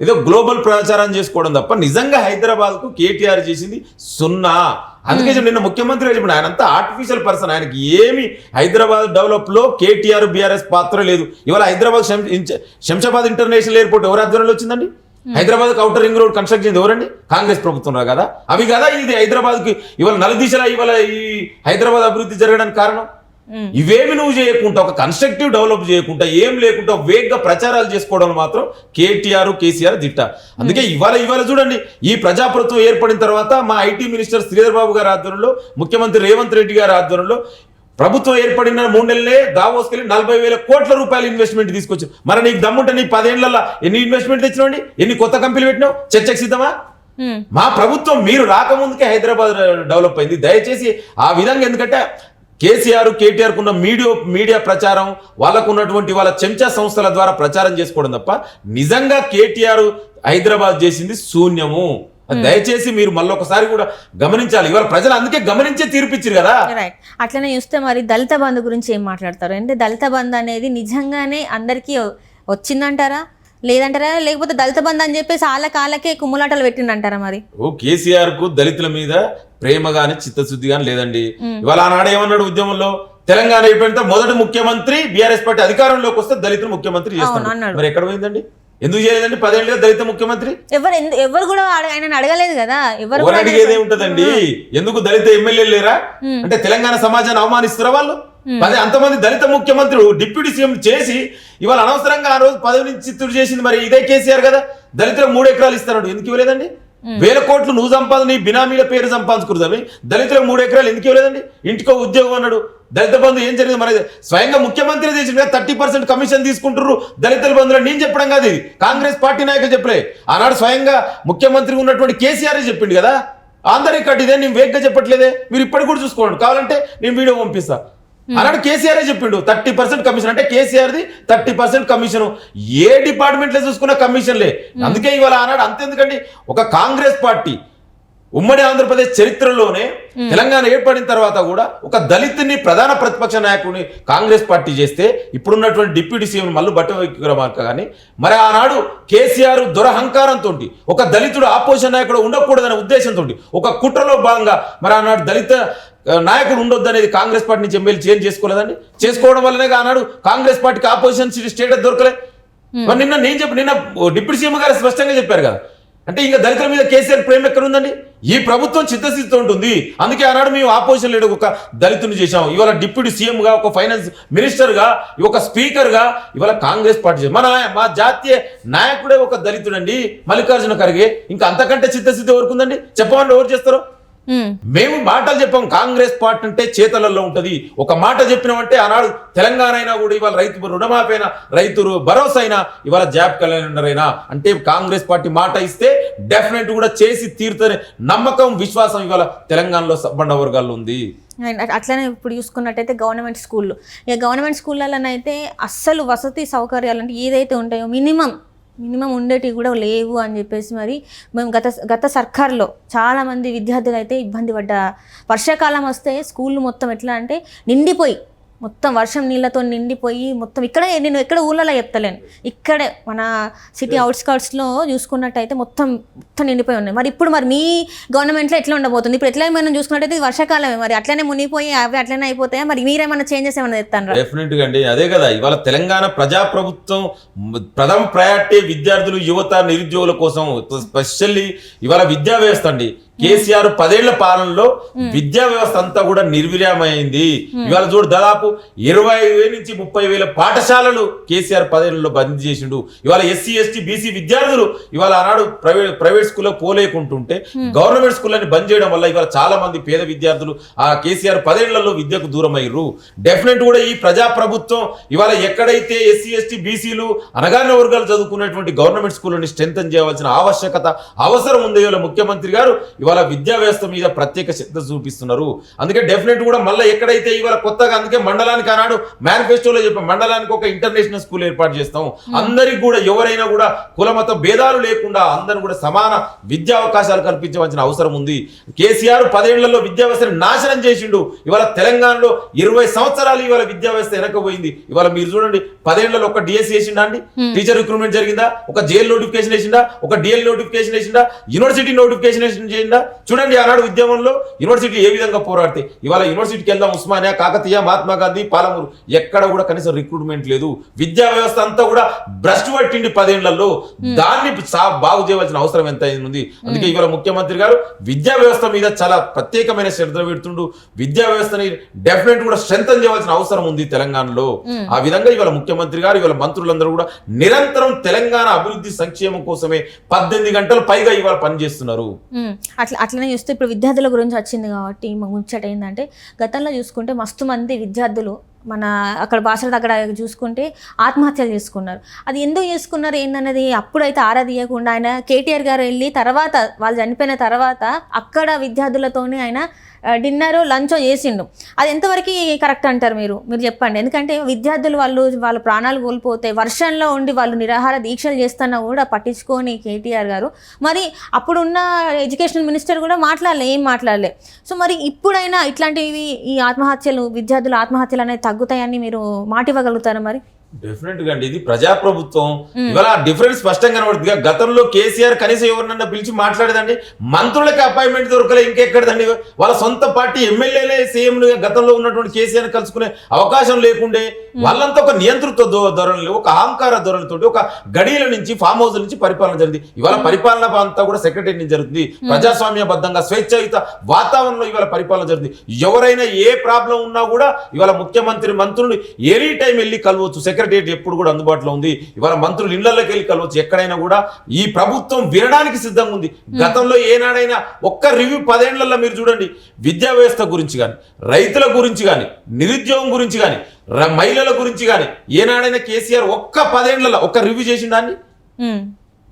Speaker 2: ఏదో గ్లోబల్ ప్రచారం చేసుకోవడం తప్ప నిజంగా హైదరాబాద్ కు కేటీఆర్ చేసింది 0. అందుకే నిన్న ముఖ్యమంత్రి చెప్పిన ఆయన అంతా ఆర్టిఫిషియల్ పర్సన్. ఆయనకి ఏమి హైదరాబాద్ డెవలప్ లో కేటీఆర్ బీఆర్ఎస్ పాత్ర లేదు. ఇవాళ హైదరాబాద్ శంషాబాద్ ఇంటర్నేషనల్ ఎయిర్పోర్ట్ ఎవరి ఆధ్వర్యంలో వచ్చిందండి? Hyderabad outer ring road construct చేసింది ఎవరండి? కాంగ్రెస్ ప్రభుత్వం రా కదా. అవి కదా ఇది హైదరాబాద్ కి ఇవాళ నలుదిశలా ఇవాళ ఈ హైదరాబాద్ అభివృద్ధి జరగడానికి కారణం. ఇవేమి నువ్వు చేయకుండా, ఒక కన్స్ట్రక్టివ్ డెవలప్ చేయకుండా, ఏం లేకుండా వేగ్గా ప్రచారాలు చేసుకోవడం మాత్రం కేటీఆర్ కేసీఆర్ దిట్ట. అందుకే ఇవాళ చూడండి, ఈ ప్రజాప్రభుత్వం ఏర్పడిన తర్వాత మా ఐటీ మినిస్టర్ శ్రీధర్ బాబు గారి ఆధ్వర్యంలో, ముఖ్యమంత్రి రేవంత్ రెడ్డి గారి ఆధ్వర్యంలో ప్రభుత్వం ఏర్పడిన 3 నెలలే దావోస్కెళ్ళి 40,000 కోట్ల రూపాయల ఇన్వెస్ట్మెంట్ తీసుకొచ్చావు. మరి నీకు దమ్ముంటే నీ 10 ఏళ్లలో ఎన్ని ఇన్వెస్ట్మెంట్ తెచ్చినావు? ఎన్ని కొత్త కంపెనీలు పెట్టినావు? చర్చకు సిద్ధమా? మా ప్రభుత్వం మీరు రాకముందుకే హైదరాబాద్ డెవలప్ అయింది. దయచేసి ఆ విధంగా, ఎందుకంటే కేసీఆర్ కేటీఆర్ కున్న మీడియా ప్రచారం, వాళ్ళకు ఉన్నటువంటి వాళ్ళ చెంచా సంస్థల ద్వారా ప్రచారం చేసుకోవడం తప్ప నిజంగా కేటీఆర్ హైదరాబాద్ చేసింది శూన్యము. దయచేసి మీరు మళ్ళొకసారి కూడా గమనించాలి. ఇవాళ ప్రజలు అందుకే గమనించే తీర్పిచ్చారు కదా.
Speaker 1: రైట్. అట్లనే చూస్తే మరి దళిత బంధు గురించి ఏం మాట్లాడతారు? అంటే దళిత బంధు అనేది నిజంగానే అందరికీ వచ్చిందంటారా, లేదంటారా? లేకపోతే దళిత బంధు అని చెప్పేసి కాళ్ళకే కుమ్ములాటలు పెట్టిండంటారా? మరి
Speaker 2: కేసీఆర్ కు దళితుల మీద ప్రేమ గాని చిత్తశుద్ధి గాని లేదండి. ఇవాళ ఆనాడు ఏమన్నాడు ఉద్యమంలో, తెలంగాణ అయిపోయిన మొదటి ముఖ్యమంత్రి బీఆర్ఎస్ పార్టీ అధికారంలోకి వస్తే దళితులు ముఖ్యమంత్రి చేస్తాడు. మరి ఎక్కడ పోయిందండి? ఎందుకు చేయలేదండి? 10 ఏళ్ళుగా దళిత ముఖ్యమంత్రి
Speaker 1: ఎవరు కూడా ఆయన అడగలేదు కదా. ఎవరు
Speaker 2: అడిగేదే ఉంటదండి. ఎందుకు దళిత ఎమ్మెల్యేలు లేరా అంటే తెలంగాణ సమాజాన్ని అవమానిస్తారా వాళ్ళు? అంతమంది దళిత ముఖ్యమంత్రులు డిప్యూటీ సీఎం చేసి ఇవాళ అనవసరంగా ఆ రోజు పదవి నుంచి చిత్తూరు చేసింది మరి ఇదే కేసీఆర్ కదా. దళితులకు 3 ఎకరాలు ఇస్తున్నాడు, ఎందుకు ఇవ్వలేదండి? 1000 కోట్లు నువ్వు సంపాదన బినామీల పేరు సంపాదించుకున్నది, దళితులకు 3 ఎకరాలు ఎందుకు ఇవ్వలేదండి? ఇంటికో ఉద్యోగం అన్నాడు. దళిత బంధు ఏం జరిగింది? మరి స్వయంగా ముఖ్యమంత్రి చేసిన 30% కమిషన్ తీసుకుంటారు దళితుల బంధువులు. నేను చెప్పడం కాదు, ఇది కాంగ్రెస్ పార్టీ నాయకులు చెప్పలే. ఆనాడు స్వయంగా ముఖ్యమంత్రి ఉన్నటువంటి కేసీఆర్ చెప్పిండు కదా. అందరికీ కట్టిదే, నేను వేగ్గా చెప్పట్లేదే. మీరు ఇప్పటికి కూడా చూసుకోండి, కావాలంటే నేను వీడియో పంపిస్తా. ఆనాడు కేసీఆర్ చెప్పిండు 30% కమిషన్. అంటే కేసీఆర్ది 30% కమిషన్. ఏ డిపార్ట్మెంట్ లో చూసుకున్న కమిషన్లే. అందుకే ఇవాళ ఆనాడు అంతెందుకండి, ఒక కాంగ్రెస్ పార్టీ ఉమ్మడి ఆంధ్రప్రదేశ్ చరిత్రలోనే తెలంగాణ ఏర్పడిన తర్వాత కూడా ఒక దళితుని ప్రధాన ప్రతిపక్ష నాయకుడిని కాంగ్రెస్ పార్టీ చేస్తే ఇప్పుడున్నటువంటి డిప్యూటీ సీఎం మల్లు భట్టి విక్రమార్క కానీ, మరి ఆనాడు కేసీఆర్ దురహంకారంతో ఒక దళితుడు ఆపోజిషన్ నాయకుడు ఉండకూడదనే ఉద్దేశంతో ఒక కుట్రలో భాగంగా మరి ఆనాడు దళిత నాయకుడు ఉండొద్దు అనేది కాంగ్రెస్ పార్టీ నుంచి ఎమ్మెల్యే చేంజ్ చేసుకోలేదండి. చేసుకోవడం వల్లనే ఆనాడు కాంగ్రెస్ పార్టీకి ఆపోజిషన్ స్టేటస్ దొరకలే. మరి నిన్న డిప్యూటీ సీఎం గారు స్పష్టంగా చెప్పారు కదా. అంటే ఇంకా దళితుల మీద కేసీఆర్ ప్రేమ ఎక్కడ ఉందండి? ఈ ప్రభుత్వం చిత్తశుద్ధితో ఉంటుంది. అందుకే ఆనాడు మేము ఆపోజిషన్ లీడర్ ఒక దళితుని చేశాం. ఇవాళ డిప్యూటీ సీఎంగా, ఒక ఫైనాన్స్ మినిస్టర్గా, ఒక స్పీకర్గా ఇవాళ కాంగ్రెస్ పార్టీ మా జాతీయ నాయకుడే ఒక దళితుడండి, మల్లికార్జున ఖర్గే. ఇంకా అంతకంటే చిత్తశుద్ధి ఎవరికి ఉందండి? చెప్పమని ఎవరు చేస్తారు? మేము మాటలు చెప్పాం. కాంగ్రెస్ పార్టీ అంటే చేతలలో ఉంటది. ఒక మాట చెప్పినామంటే ఆనాడు తెలంగాణ అయినా కూడా ఇవాళ రైతు రుణమాఫీ అయినా, రైతు భరోసా అయినా, ఇవాళ జాబ్ క్యాలెండర్ అయినా, అంటే కాంగ్రెస్ పార్టీ మాట ఇస్తే డెఫినెట్ కూడా చేసి తీరుతనే నమ్మకం, విశ్వాసం ఇవాళ తెలంగాణలో సబ్బండ వర్గాల్లో ఉంది.
Speaker 1: అట్లనే ఇప్పుడు చూసుకున్నట్టయితే గవర్నమెంట్ స్కూళ్ళు, ఇక గవర్నమెంట్ స్కూళ్ళలోనైతే అస్సలు వసతి సౌకర్యాలు అంటే ఏదైతే ఉంటాయో మినిమం ఉండేటివి కూడా లేవు అని చెప్పేసి మరి మేము గత సర్కార్లో చాలామంది విద్యార్థులు అయితే ఇబ్బంది పడ్డ. వర్షాకాలం వస్తే స్కూళ్ళు మొత్తం ఎట్లా అంటే నిండిపోయి, మొత్తం వర్షం నీళ్ళతో నిండిపోయి మొత్తం నేను ఎక్కడ ఊళ్ళలో చెప్తలేను, ఇక్కడే మన సిటీ అవుట్స్కర్ట్స్లో చూసుకున్నట్టయితే మొత్తం నిండిపోయి ఉన్నాయి. మరి ఇప్పుడు మరి మీ గవర్నమెంట్లో ఎట్లా ఉండబోతుంది? ఇప్పుడు ఎట్లా మనం చూసుకున్నట్టయితే ఇది వర్షాకాలమే, మరి అట్లనే మునిగిపోయి అవి అట్లనే అయిపోతాయా? మరి మీరేమన్నా చేంజెస్ ఏమన్నా చెప్తాను?
Speaker 2: డెఫినెట్గా అండి, అదే కదా ఇవాళ తెలంగాణ ప్రజాప్రభుత్వం ప్రథమ ప్రయారిటీ విద్యార్థులు, యువత, నిరుద్యోగుల కోసం. స్పెషల్లీ ఇవాళ విద్యా వ్యవస్థ అండి. కేసీఆర్ 10 ఏళ్ల పాలనలో విద్యా వ్యవస్థ అంతా కూడా నిర్వీర్యమైంది. ఇవాళ చూడు, దాదాపు 25,000 నుంచి 30,000 పాఠశాలలు కేసీఆర్ 10 ఏళ్లలో బంద్ చేసిండు. ఇవాళ ఎస్సీ, ఎస్టీ, బీసీ విద్యార్థులు ఇవాళ ఆనాడు ప్రైవేట్ స్కూల్లో పోలేకుంటుంటే గవర్నమెంట్ స్కూళ్ళని బంద్ చేయడం వల్ల ఇవాళ చాలా మంది పేద విద్యార్థులు ఆ కేసీఆర్ 10 ఏళ్లలో విద్యకు దూరం అయ్యారు. డెఫినెట్ కూడా ఈ ప్రజాప్రభుత్వం ఇవాళ ఎక్కడైతే ఎస్సీ, ఎస్టీ, బీసీలు, అనగారిన వర్గాలు చదువుకున్నటువంటి గవర్నమెంట్ స్కూళ్ళని స్ట్రెంథన్ చేయవలసిన అవసరం ఉంది. ఇవాళ ముఖ్యమంత్రి గారు ఇవాళ విద్యా వ్యవస్థ మీద ప్రత్యేక శ్రద్ధ చూపిస్తున్నారు. అందుకే డెఫినెట్ కూడా మళ్ళీ ఎక్కడైతే ఇవాళ కొత్తగా, అందుకే మండలానికి ఆనాడు మేనిఫెస్టోలో చెప్పాం, మండలానికి ఒక ఇంటర్నేషనల్ స్కూల్ ఏర్పాటు చేస్తాం. అందరికి కూడా ఎవరైనా కూడా కులమత భేదాలు లేకుండా అందరూ కూడా సమాన విద్యా అవకాశాలు కల్పించవలసిన అవసరం ఉంది. కేసీఆర్ 10 ఏళ్లలో విద్యా వ్యవస్థను నాశనం చేసిండు. ఇవాళ తెలంగాణలో 20 సంవత్సరాలు ఇవాళ విద్యా వ్యవస్థ వెనకపోయింది. ఇవాళ మీరు చూడండి, 10 ఏళ్లలో ఒక డిఎస్సి వేసిండా అండి? టీచర్ రిక్రూట్మెంట్ జరిగిందా? ఒక జైల్ నోటిఫికేషన్ వేసిందా? ఒక డిఎల్ నోటిఫికేషన్ వేసిందా? యూనివర్సిటీ నోటిఫికేషన్ వేసిందా? విధంగా చూడండి ఆనాడు ఉద్యమంలో యూనివర్సిటీ ఏ విధంగా పోరాడితే ఇవాళ యూనివర్సిటీకి వెళ్దాం ఉస్మానియా కాకతీయ మహాత్మా గాంధీ పాలమూరు ఎక్కడ కూడా కనీసం రిక్రూట్మెంట్ లేదు విద్యా వ్యవస్థ అంతా కూడా భ్రష్టు పట్టిండి 10 ఏళ్లలో దాన్ని బాగు చేయవలసిన అవసరం ఎంత ఉంది అందుకే ఇవాళ ముఖ్యమంత్రి గారు విద్యా వ్యవస్థ మీద చాలా ప్రత్యేకమైన శ్రద్ధ పెడుతుండు విద్యా వ్యవస్థని డెఫినెట్ కూడా స్ట్రెంథన్ చేయవలసిన అవసరం ఉంది తెలంగాణలో ఆ విధంగా ఇవాళ ముఖ్యమంత్రి గారు ఇవాళ మంత్రులందరూ కూడా నిరంతరం తెలంగాణ అభివృద్ధి సంక్షేమం కోసమే 18 గంటలు పైగా ఇవాళ పనిచేస్తున్నారు
Speaker 1: అట్లనే చూస్తే ఇప్పుడు విద్యార్థుల గురించి వచ్చింది కాబట్టి ముచ్చట ఏంటంటే గతంలో చూసుకుంటే మస్తు మంది విద్యార్థులు మన అక్కడ భాషల దగ్గర చూసుకుంటే ఆత్మహత్యలు చేసుకున్నారు అది ఎందుకు చేసుకున్నారు ఏంటనేది అప్పుడైతే ఆరా తీయకుండా ఆయన కేటీఆర్ గారు వెళ్ళి తర్వాత వాళ్ళు చనిపోయిన తర్వాత అక్కడ విద్యార్థులతోనే ఆయన డిన్నర్ లంచ్ చేసిండు అది ఎంతవరకు కరెక్ట్ అంటారు మీరు చెప్పండి ఎందుకంటే విద్యార్థులు వాళ్ళ ప్రాణాలు కోల్పోతే వర్షంలో ఉండి వాళ్ళు నిరాహార దీక్షలు చేస్తున్నా కూడా పట్టించుకొని కేటీఆర్ గారు మరి అప్పుడున్న ఎడ్యుకేషన్ మినిస్టర్ కూడా ఏం మాట్లాడలే సో మరి ఇప్పుడైనా ఇట్లాంటివి ఈ ఆత్మహత్యలు విద్యార్థుల ఆత్మహత్యలు అనేది తగ్గుతాయని మీరు మాట ఇవ్వగలుగుతారా మరి
Speaker 2: డెఫినెట్ గా అండి ఇది ప్రజాప్రభుత్వం ఇవాళ డిఫరెన్స్ స్పష్టంగా కనబడుతుంది గతంలో కేసీఆర్ కనీసం ఎవరినన్నా పిలిచి మాట్లాడేదండి మంత్రులకి అపాయింట్మెంట్ దొరకలే ఇంకెక్కడదండి వాళ్ళ సొంత పార్టీ ఎమ్మెల్యేలే సీఎం గతంలో ఉన్నటువంటి కేసీఆర్ కలుసుకునే అవకాశం లేకుండే వాళ్ళంతా ఒక నియంతృత్వ ధోరణి ఒక అహంకార ధోరణితోటి ఒక గడియల నుంచి ఫామ్ హౌస్ నుంచి పరిపాలన జరిగింది ఇవాళ పరిపాలన అంతా కూడా సెక్రటరీ నుంచి జరుగుతుంది ప్రజాస్వామ్యబద్ధంగా స్వేచ్ఛాయుత వాతావరణంలో ఇవాళ పరిపాలన జరుగుతుంది ఎవరైనా ఏ ప్రాబ్లం ఉన్నా కూడా ఇవాళ ముఖ్యమంత్రి మంత్రులు ఎనీ టైం వెళ్ళి కలవచ్చు సెక్రటరియట్ ఎప్పుడు కూడా అందుబాటులో ఉంది ఇవాళ మంత్రులు ఇళ్లలోకి వెళ్ళి కలవచ్చు ఎక్కడైనా కూడా ఈ ప్రభుత్వం వినడానికి సిద్ధంగా ఉంది గతంలో ఏనాడైనా ఒక్క రివ్యూ 10 ఏళ్లలో మీరు చూడండి విద్యా వ్యవస్థ గురించి కానీ రైతుల గురించి కానీ నిరుద్యోగం గురించి కానీ మహిళల గురించి కానీ ఏనాడైనా కేసీఆర్ ఒక్క 10 ఏళ్లలో ఒక్క రివ్యూ చేసిన దాన్ని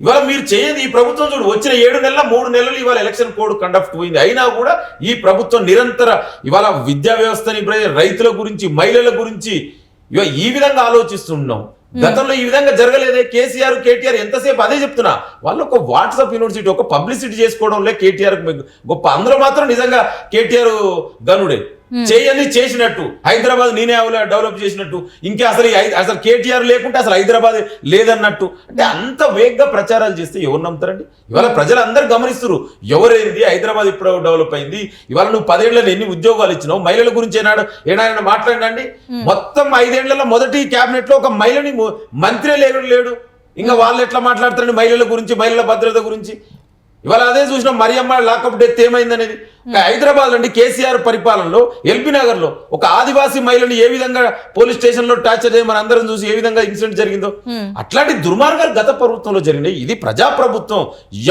Speaker 2: ఇవాళ మీరు చేయదు ఈ ప్రభుత్వం చూడు వచ్చిన 7 నెలల 3 నెలలు ఇవాళ ఎలక్షన్ కోడ్ కండక్ట్ పోయింది అయినా కూడా ఈ ప్రభుత్వం నిరంతర ఇవాళ విద్యా వ్యవస్థని రైతుల గురించి మహిళల గురించి ఇవాళ ఈ విధంగా ఆలోచిస్తున్నాం గతంలో ఈ విధంగా జరగలేదే కేసీఆర్ కేటీఆర్ ఎంతసేపు అదే చెప్తున్నా వాళ్ళు ఒక వాట్సాప్ యూనివర్సిటీ ఒక పబ్లిసిటీ చేసుకోవడంలో కేటీఆర్ గొప్ప అందరూ మాత్రం నిజంగా కేటీఆర్ గనుడే చేయని చేసినట్టు హైదరాబాద్ నేనే డెవలప్ చేసినట్టు ఇంకా అసలు కేటీఆర్ లేకుంటే అసలు హైదరాబాద్ లేదన్నట్టు అంటే అంత వేగంగా ప్రచారాలు చేస్తే ఎవరు నమ్ముతారండి ఇవాళ ప్రజలందరూ గమనిస్తున్నారు ఎవరైంది హైదరాబాద్ ఇప్పుడు డెవలప్ అయింది ఇవాళ నువ్వు 10 ఏళ్లలో ఎన్ని ఉద్యోగాలు ఇచ్చినావు మహిళల గురించి ఏనాడు మాట్లాడండి మొత్తం 5 ఏళ్లలో మొదటి క్యాబినెట్ లో ఒక మహిళని మంత్రి లేడు ఇంకా వాళ్ళు ఎట్లా మాట్లాడతారండి మహిళల గురించి మహిళల భద్రత గురించి ఇవాళ అదే చూసిన మరియమ్మ లాకప్ డెత్ ఏమైందనేది హైదరాబాద్ అండి కేసీఆర్ పరిపాలనలో ఎల్బీ నగర్ లో ఒక ఆదివాసీ మహిళని ఏ విధంగా పోలీస్ స్టేషన్ లో టార్చర్ చేయ మన అందరం చూసి ఏ విధంగా ఇన్సిడెంట్ జరిగిందో అట్లాంటి దుర్మార్గాలు గత ప్రభుత్వంలో జరిగినాయి ఇది ప్రజాప్రభుత్వం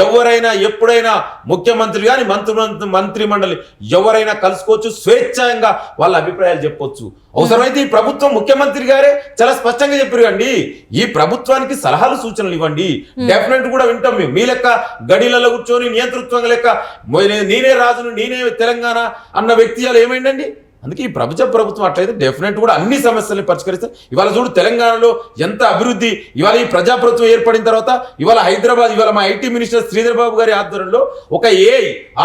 Speaker 2: ఎవరైనా ఎప్పుడైనా ముఖ్యమంత్రి గాని మంత్రి మండలి ఎవరైనా కలుసుకోవచ్చు స్వేచ్ఛంగా వాళ్ళ అభిప్రాయాలు చెప్పొచ్చు అవసరమైతే ఈ ప్రభుత్వం ముఖ్యమంత్రి గారే చాలా స్పష్టంగా చెప్పారు అండి ఈ ప్రభుత్వానికి సలహాలు సూచనలు ఇవ్వండి డెఫినెట్ కూడా వింటాం మేము మీ లెక్క గడిలలో కూర్చొని నియంతృత్వంగా లెక్క నేనే రాజును నేనే తెలంగాణ అన్న వ్యక్తి అలా ఏమైందండి అందుకే ఈ ప్రభుత్వం అట్లయితే డెఫినెట్ కూడా అన్ని సమస్యల్ని పరిష్కరిస్తారు ఇవాళ చూడు తెలంగాణలో ఎంత అభివృద్ధి ఇవాళ ఈ ప్రజాప్రభుత్వం ఏర్పడిన తర్వాత ఇవాళ హైదరాబాద్ ఇవాళ మా ఐటీ మినిస్టర్ శ్రీధర్ బాబు గారి ఆధ్వర్యంలో ఒక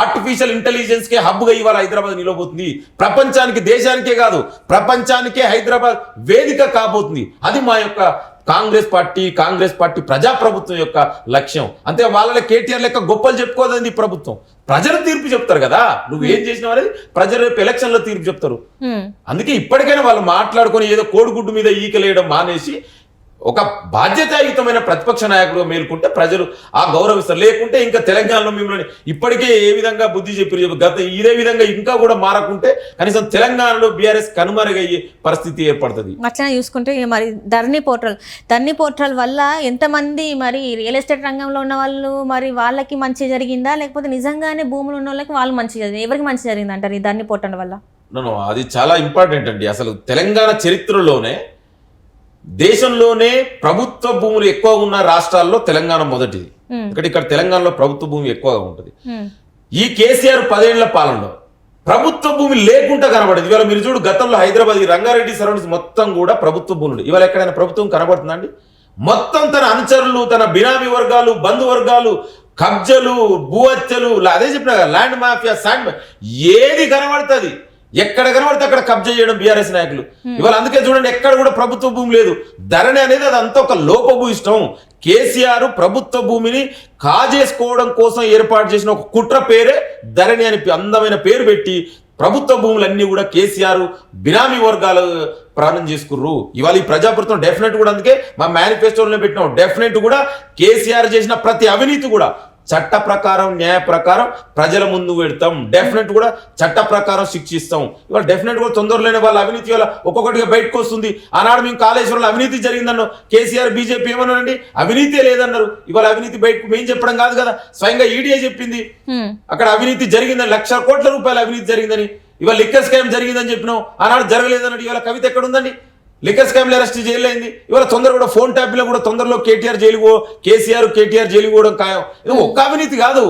Speaker 2: ఆర్టిఫిషియల్ ఇంటెలిజెన్స్ కే హబ్ గా ఇవాళ హైదరాబాద్ నిలవబోతుంది ప్రపంచానికి దేశానికే కాదు ప్రపంచానికే హైదరాబాద్ వేదిక కాబోతుంది అది మా యొక్క కాంగ్రెస్ పార్టీ ప్రజాప్రభుత్వం యొక్క లక్ష్యం అంతే వాళ్ళ కేటీఆర్ లెక్క గొప్పలు చెప్పుకోదండి ప్రభుత్వం ప్రజలు తీర్పు చెప్తారు కదా నువ్వు ఏం చేసినావు అనేది ప్రజలు రేపు ఎలక్షన్ లో తీర్పు చెప్తారు అందుకే ఇప్పటికైనా వాళ్ళు మాట్లాడుకొని ఏదో కోడిగుడ్డు మీద ఈకలేయడం మానేసి ఒక బాధ్యతాయుతమైన ప్రతిపక్ష నాయకుడు మేల్కుంటే ప్రజలు ఆ గౌరవిస్తారు లేకుంటే ఇంకా తెలంగాణలో మిమ్మల్ని ఇప్పటికే ఏ విధంగా బుద్ధి చెప్పారు గత ఇదే విధంగా ఇంకా కూడా మారకుంటే కనీసం తెలంగాణలో బీఆర్ఎస్ కనుమరుగయ్యే పరిస్థితి ఏర్పడుతుంది
Speaker 1: అట్లా చూసుకుంటే మరి ధరణి పోర్టల్ వల్ల ఎంతమంది మరి రియల్ ఎస్టేట్ రంగంలో ఉన్న వాళ్ళు మరి వాళ్ళకి మంచి జరిగిందా లేకపోతే నిజంగానే భూములు ఉన్న వాళ్ళకి వాళ్ళు మంచి జరిగింది ఎవరికి మంచి జరిగింది అంటారు ఈ ధరణి పోర్టల్ వల్ల
Speaker 2: అది చాలా ఇంపార్టెంట్ అండి అసలు తెలంగాణ చరిత్రలోనే దేశంలోనే ప్రభుత్వ భూములు ఎక్కువ ఉన్న రాష్ట్రాల్లో తెలంగాణ మొదటిది ఇక్కడ తెలంగాణలో ప్రభుత్వ భూమి ఎక్కువగా ఉంటుంది ఈ కేసీఆర్ 10 ఏళ్ల పాలనలో ప్రభుత్వ భూమి లేకుండా కనబడేది ఇవాళ మీరు చూడు గతంలో హైదరాబాద్ రంగారెడ్డి సరౌండింగ్స్ మొత్తం కూడా ప్రభుత్వ భూములు ఇవాళ ఎక్కడైనా ప్రభుత్వం కనబడుతుందండి మొత్తం తన అనుచరులు తన బినామీ వర్గాలు బంధు వర్గాలు కబ్జలు భూ హత్యలు అదే చెప్పిన ల్యాండ్ మాఫియా ఏది కనబడుతుంది ఎక్కడ కనబడితే అక్కడ కబ్జా చేయడం బీఆర్ఎస్ నాయకులు ఇవాళ అందుకే చూడండి ఎక్కడ కూడా ప్రభుత్వ భూమి లేదు ధరణి అనేది అది అంతా ఒక లోపభూయిష్టం కేసీఆర్ ప్రభుత్వ భూమిని కాజేసుకోవడం కోసం ఏర్పాటు చేసిన ఒక కుట్ర పేరే ధరణి అని అందమైన పేరు పెట్టి ప్రభుత్వ భూములన్నీ కూడా కేసీఆర్ బినామీ వర్గాలు ప్రారంభం చేసుకుర్రు. ఇవాళ ఈ ప్రజాప్రభుత్వం డెఫినెట్ కూడా అందుకే మా మేనిఫెస్టోలో పెట్టినాం. డెఫినెట్ కూడా కేసీఆర్ చేసిన ప్రతి అవినీతి కూడా చట్ట ప్రకారం న్యాయ ప్రకారం ప్రజల ముందు పెడతాం. డెఫినెట్ కూడా చట్ట ప్రకారం శిక్షిస్తాం. ఇవాళ డెఫినెట్ కూడా తొందరలోనే వాళ్ళ అవినీతి వల్ల ఒక్కొక్కటిగా బయటకు వస్తుంది. ఆనాడు మేము కాళేశ్వరంలో అవినీతి జరిగిందన్నాం, కేసీఆర్ బీజేపీ ఏమన్నారండి అవినీతే లేదన్నారు. ఇవాళ అవినీతి బయటకు మేము చెప్పడం కాదు కదా, స్వయంగా ఈడీఏ చెప్పింది అక్కడ అవినీతి జరిగిందని, 1,00,000 కోట్ల రూపాయల అవినీతి జరిగిందని. ఇవాళ లిక్కర్ స్కామ్ జరిగిందని చెప్పినాం, ఆనాడు జరగలేదన్నట్టు ఇవాళ కవిత ఎక్కడ ఉందండి? లిక్కర్ స్కామ్లో అరెస్ట్ జైలైంది. ఇవాళ తొందర కూడా ఫోన్ ట్యాప్లో కూడా తొందరలో కేటీఆర్ జైలు పోవడం ఖాయం. ఇది ఒక్క అవినీతి కాదు,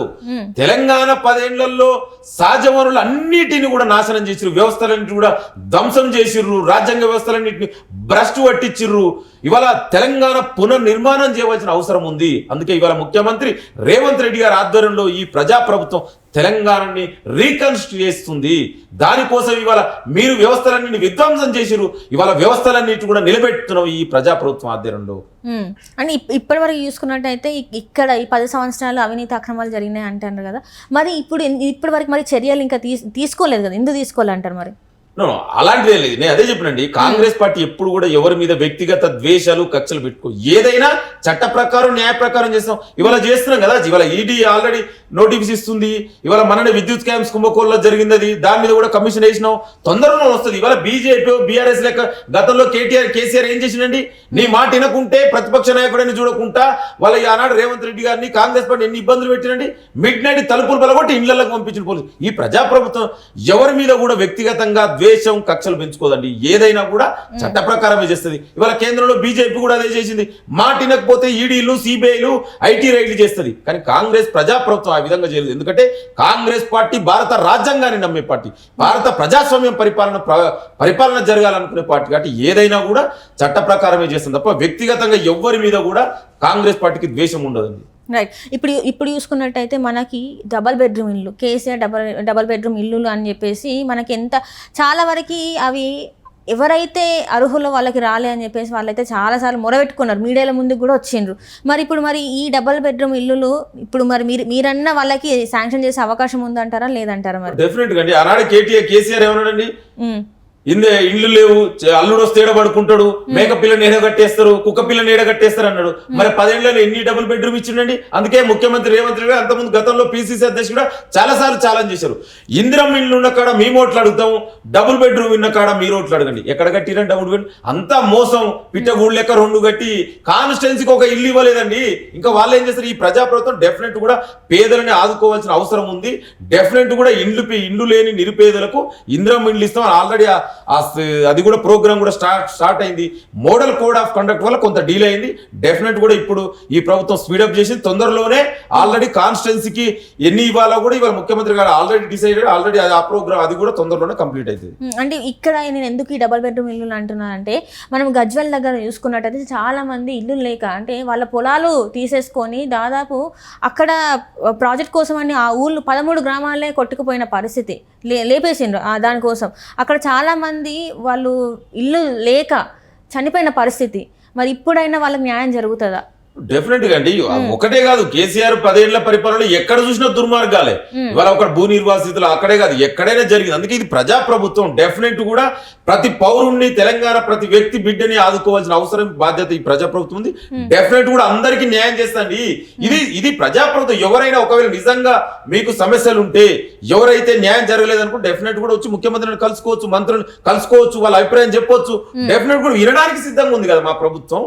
Speaker 2: తెలంగాణ 10 ఏళ్లలో సహజ వనరులు అన్నిటిని కూడా నాశనం చేసిర్రు, వ్యవస్థలన్నింటిని కూడా ధ్వంసం చేసిర్రు, రాజ్యాంగ వ్యవస్థలన్నింటిని భ్రష్టు పట్టించిర్రు. ఇవాళ తెలంగాణ పునర్నిర్మాణం చేయవలసిన అవసరం ఉంది. అందుకే ఇవాళ ముఖ్యమంత్రి రేవంత్ రెడ్డి గారి ఆధ్వర్యంలో ఈ ప్రజాప్రభుత్వం తెలంగాణని రీకన్స్ట్రక్ట్ చేస్తుంది. దానికోసం ఇవాళ మీరు వ్యవస్థలన్నింటిని విధ్వంసం చేసిరు, ఇవాళ వ్యవస్థలన్నింటిని కూడా నిలబెట్టుతున్నాం ఈ ప్రజాప్రభుత్వం ఆధ్వర్యంలో.
Speaker 1: అని ఇప్పటి వరకు చూసుకున్నట్టయితే ఇక్కడ ఈ 10 సంవత్సరాలు అవినీతి అక్రమాలు జరిగినాయి అంటారు కదా, మరి ఇప్పటి వరకు మరి చర్యలు ఇంకా తీసుకోలేదు కదా, ఎందుకు తీసుకోవాలి అంటారు మరి?
Speaker 2: అలాంటిదే లేదు. నేను అదే చెప్పినండి, కాంగ్రెస్ పార్టీ ఎప్పుడు కూడా ఎవరి మీద వ్యక్తిగత ద్వేషాలు కక్షలు పెట్టుకో, ఏదైనా చట్ట ప్రకారం న్యాయ ప్రకారం చేస్తాం. ఇవాళ చేస్తున్నాం కదా, ఇవాళ ఈడీ ఆల్రెడీ నోటీస్ ఇస్తుంది. ఇవాళ మననే విద్యుత్ క్యాంప్స్ కుంభకోణంలో జరిగింది, అది దాని మీద కూడా కమిషన్ వేసినాం, తొందరలో వస్తుంది. ఇవాళ బీజేపీ బీఆర్ఎస్ లెక్క గతంలో కేసీఆర్ ఏం చేసిండండి? నీ మాట వినకుంటే ప్రతిపక్ష నాయకుడిని చూడకుండా వాళ్ళ ఆనాడు రేవంత్ రెడ్డి గారిని కాంగ్రెస్ పార్టీ ఎన్ని ఇబ్బందులు పెట్టినండి. మిడ్ నైట్ తలుపులు బలగొట్టి ఇళ్లకు పంపించిన పోలీసు. ఈ ప్రజాప్రభుత్వం ఎవరి మీద కూడా వ్యక్తిగతంగా ద్వేషం కక్షలు పెంచుకోదండి, ఏదైనా కూడా చట్ట ప్రకారమే చేస్తుంది. ఇవాళ కేంద్రంలో బీజేపీ కూడా అదే చేసింది, మాట వినకపోతే ఈడీలు సిబిఐలు ఐటీ రైడ్లు చేస్తుంది. కానీ కాంగ్రెస్ ప్రజాప్రభుత్వం ఆ విధంగా చేయలేదు. ఎందుకంటే కాంగ్రెస్ పార్టీ భారత రాజ్యాంగాన్ని నమ్మే పార్టీ, భారత ప్రజాస్వామ్యం పరిపాలన జరగాలనుకునే పార్టీ. కాబట్టి ఏదైనా కూడా చట్ట ప్రకారమే చేస్తుంది తప్ప వ్యక్తిగతంగా ఎవరి మీద కూడా కాంగ్రెస్ పార్టీకి ద్వేషం ఉండదండి.
Speaker 1: రైట్. ఇప్పుడు చూసుకున్నట్టయితే మనకి డబల్ బెడ్రూమ్ ఇల్లు, కేసీఆర్ డబల్ బెడ్రూమ్ ఇల్లులు అని చెప్పేసి మనకి చాలా వరకు అవి ఎవరైతే అర్హులో వాళ్ళకి రాలే అని చెప్పేసి వాళ్ళైతే చాలాసార్లు మొరబెట్టుకున్నారు, మీడియాల ముందుకు కూడా వచ్చిండ్రు. మరి ఈ డబల్ బెడ్రూమ్ ఇల్లులు ఇప్పుడు మరి మీరన్న వాళ్ళకి శాంక్షన్ చేసే అవకాశం ఉందంటారా లేదంటారా? మరి
Speaker 2: డెఫినెట్ గా అండి. ఆనాడు కేసీఆర్ ఏమన్నాడండి, ఇండ్లు లేవు, అల్లుడు వస్తే ఏడబడుకుంటాడు, మేక పిల్లని ఏడగట్టేస్తారు, కుక్క పిల్లని ఏడగట్టేస్తారు అన్నాడు. మరి 10 ఏళ్లలో ఎన్ని డబుల్ బెడ్రూమ్ ఇచ్చిండండి? అందుకే ముఖ్యమంత్రి రేవంత్ రెడ్డి గారు అంతకుముందు గతంలో పిసిసి అధ్యక్షుడు చాలా సార్లు ఛాలెంజ్ చేశారు, ఇందిరమ్మ ఇల్లు ఉన్న కాడ మేము ఓట్లు అడుగుతాం, డబుల్ బెడ్రూమ్ ఉన్న కాడ మీరు ఓట్లు అడగండి. ఎక్కడ కట్టిరండి డబుల్ బెడ్? అంతా మోసం, పిట్టగూడు లెక్క 2 కట్టి కాన్స్టిట్యున్సీకి ఒక ఇల్లు ఇవ్వలేదండి. ఇంకా వాళ్ళు ఏం చేస్తారు? ఈ ప్రజాప్రభుత్వం డెఫినెట్ కూడా పేదలని ఆదుకోవాల్సిన అవసరం ఉంది. డెఫినెట్ కూడా ఇండ్లు లేని నిరుపేదలకు ఇందిరమ్మ ఇండ్లు ఇస్తాం. ఆల్రెడీ అది కూడా ప్రోగ్రామ్ కూడా స్టార్ట్ అయింది. మోడల్ కోడ్ ఆఫ్ కండక్ట్ వల్ల కొంత డీల్ అయింది. డెఫినెట్ కూడా ఇప్పుడు ఈ ప్రభుత్వం స్పీడప్ చేసి తొందరలోనే ఆల్రెడీ కాన్స్టిట్యున్సీకి ఎన్ని ఇవ్వాలో కూడా ఇవాళ ముఖ్యమంత్రి గారు ఆల్రెడీ డిసైడెడ్, ఆల్రెడీ ఆ ప్రోగ్రామ్ అది కూడా తొందరలోనే కంప్లీట్ అవుతుంది.
Speaker 1: అంటే ఇక్కడ నేను ఎందుకు ఈ డబల్ బెడ్రూమ్ ఇల్లు అంటున్నానంటే, మనం గజ్వెల్ దగ్గర చూసుకున్నట్టయితే చాలా మంది ఇల్లు లేక అంటే వాళ్ళ పొలాలు తీసేసుకొని దాదాపు అక్కడ ప్రాజెక్ట్ కోసం అని ఆ ఊళ్ళు 13 గ్రామాలే కొట్టుకుపోయిన పరిస్థితి, లేపేసిండ్రు దానికోసం. అక్కడ చాలామంది వాళ్ళు ఇల్లు లేక చనిపోయిన పరిస్థితి. మరి ఇప్పుడైనా వాళ్ళకి న్యాయం జరుగుతుందా?
Speaker 2: డెఫినెట్ గా అండి. ఒకటే కాదు, కేసీఆర్ 10 ఏళ్ల పరిపాలనలో ఎక్కడ చూసినా దుర్మార్గాలే. ఇవాళ ఒక భూ నిర్వాసితులు అక్కడే కాదు ఎక్కడైనా జరిగింది. అందుకే ఇది ప్రజాప్రభుత్వం. డెఫినెట్ కూడా ప్రతి పౌరుణ్ణి, తెలంగాణ ప్రతి వ్యక్తి బిడ్డని ఆదుకోవాల్సిన అవసరం, బాధ్యత ఈ ప్రజాప్రభుత్వం ఉంది. డెఫినెట్ కూడా అందరికీ న్యాయం చేస్తండి. ఇది ప్రజాప్రభుత్వం. ఎవరైనా ఒకవేళ నిజంగా మీకు సమస్యలు ఉంటే, ఎవరైతే న్యాయం జరగలేదనుకో డెఫినెట్ కూడా వచ్చి ముఖ్యమంత్రిని కలుసుకోవచ్చు, మంత్రులను కలుసుకోవచ్చు, వాళ్ళ అభిప్రాయం చెప్పొచ్చు. డెఫినెట్ కూడా వినడానికి సిద్ధంగా ఉంది కదా మా ప్రభుత్వం.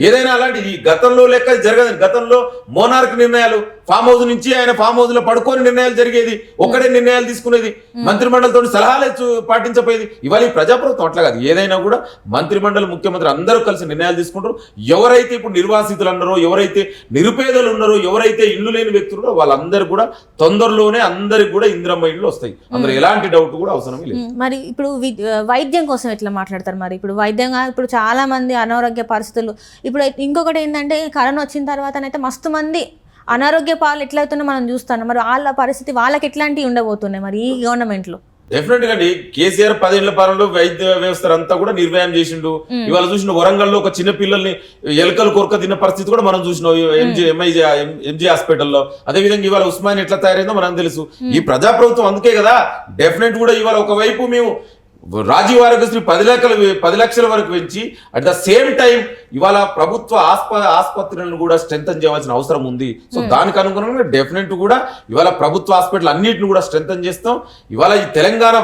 Speaker 2: ఏదైనా అలాంటి గతంలో లెక్క జరగదు. గతంలో మోనార్క్ నిర్ణయాలు, ఫామ్ హౌస్ నుంచి ఆయన ఫామ్ హౌస్ లో పడుకొని నిర్ణయాలు జరిగేది, ఒక్కడే నిర్ణయాలు తీసుకునేది, మంత్రిమండలితో సలహాలు పాటించపోయేది. ఇవాళ ఈ ప్రజాప్రభుత్వం అట్లా కాదు. ఏదైనా కూడా మంత్రిమండలి, ముఖ్యమంత్రి అందరూ కలిసి నిర్ణయాలు తీసుకుంటారు. ఎవరైతే ఇప్పుడు నిర్వాసితులు అన్నారో, ఎవరైతే నిరుపేదలు ఉన్నారో, ఎవరైతే ఇల్లు లేని వ్యక్తులు ఉన్నారో వాళ్ళందరూ కూడా తొందరలోనే అందరికి కూడా ఇందిరమ్మ ఇల్లు వస్తాయి. అందులో ఎలాంటి డౌట్ కూడా అవసరం లేదు.
Speaker 1: మరి ఇప్పుడు వైద్యం కోసం ఎట్లా మాట్లాడతారు? మరి ఇప్పుడు వైద్యంగా ఇప్పుడు చాలా మంది అనారోగ్య పరిస్థితులు, ఇప్పుడు ఇంకొకటి ఏంటంటే కరోనా వచ్చిన తర్వాతనైతే మస్తు మంది అనారోగ్య పాలు ఎట్లయితున్నా మనం చూస్తాను. మరి వాళ్ళ పరిస్థితి వాళ్ళకి ఎట్లాంటివి ఉండబోతున్నాయి మరి ఈ గవర్నమెంట్లో?
Speaker 2: డెఫినెట్ గా అండి కేసీఆర్ 10 ఏళ్ల పాలనలో వైద్య వ్యవస్థ అంతా కూడా నిర్వహణ చేసిండు. ఇవాళ చూసిన వరంగల్లో ఒక చిన్న పిల్లల్ని ఎలకలు కొరక తిన్న పరిస్థితి కూడా మనం చూసినాం ఎంజీ హాస్పిటల్లో. అదే విధంగా ఇవాళ ఉస్మాన్ ఎట్లా తయారైందో మనకు తెలుసు. ఈ ప్రజాప్రభుత్వం అందుకే కదా డెఫినెట్ కూడా ఇవాళ ఒకవైపు మేము రాజీవ్ ఆరోగ్యశ్రీ 10 లక్షల వరకు పెంచి అట్ ద సేమ్ టైం ఇవాళ ప్రభుత్వ ఆసుపత్రులను కూడా స్ట్రెంథన్ చేయవలసిన అవసరం ఉంది. సో దానికి అనుగుణంగా డెఫినెట్ కూడా ఇవాళ ప్రభుత్వ హాస్పిటల్ అన్నిటిని కూడా స్ట్రెంథన్ చేస్తాం. ఇవాళ ఈ తెలంగాణ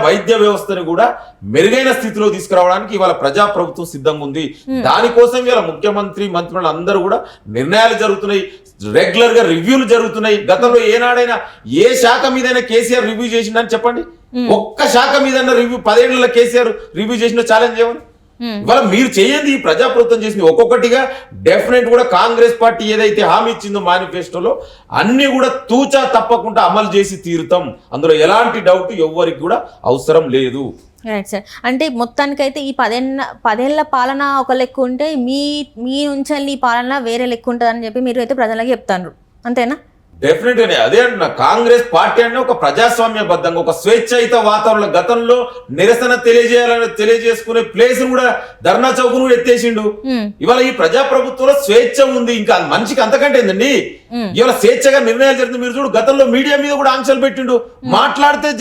Speaker 2: వైద్య వ్యవస్థను కూడా మెరుగైన స్థితిలో తీసుకురావడానికి ఇవాళ ప్రజా ప్రభుత్వం సిద్ధంగా ఉంది. దానికోసం ఇవాళ ముఖ్యమంత్రి మంత్రులు అందరూ కూడా నిర్ణయాలు జరుగుతున్నాయి, రెగ్యులర్ గా రివ్యూలు జరుగుతున్నాయి. గతంలో ఏనాడైనా ఏ శాఖ మీదైనా కేసీఆర్ రివ్యూ చేసిందని చెప్పండి. ఒక్క శాఖ మీద రివ్యూ 10 ఏళ్ల కేసీఆర్ రివ్యూ చేసిన ఛాలెంజ్ ఏమని? ఇవాళ మీరు చేయండి. ఈ ప్రజాప్రభుత్వం చేసింది ఒక్కొక్కటిగా డెఫినెట్ కూడా కాంగ్రెస్ పార్టీ ఏదైతే హామీ ఇచ్చిందో మేనిఫెస్టోలో అన్ని కూడా తూచా తప్పకుండా అమలు చేసి తీరుతాం. అందులో ఎలాంటి డౌట్ ఎవ్వరికి కూడా అవసరం లేదు.
Speaker 1: Right sir. అంటే మొత్తానికైతే ఈ 10 ఏళ్ల పాలన ఒక లెక్క ఉంటే మీ నుంచి ఈ పాలన వేరే లెక్క ఉంటుందని చెప్పి మీరు అయితే ప్రజలకు చెప్తారు, అంతేనా?
Speaker 2: డెఫినెట్ గానే అదే అంటున్నా. కాంగ్రెస్ పార్టీ అంటే ఒక ప్రజాస్వామ్యబద్ధంగా ఒక స్వేచ్ఛాయుత వాతావరణంలో గతంలో నిరసన తెలియజేసుకునే ప్లేస్ కూడా ధర్నా చౌక్ కూడా ఎత్తేసిండు. ఇవాళ ఈ ప్రజా ప్రభుత్వంలో స్వేచ్ఛ ఉంది. ఇంకా మనిషికి అంతకంటే ఏందండి? ఇవాళ స్వేచ్ఛగా నిర్ణయాలు జరుగుతుంది. మీరు చూడు గతంలో మీడియా మీద కూడా ఆంక్షలు పెట్టిండు. మాట్లాడితే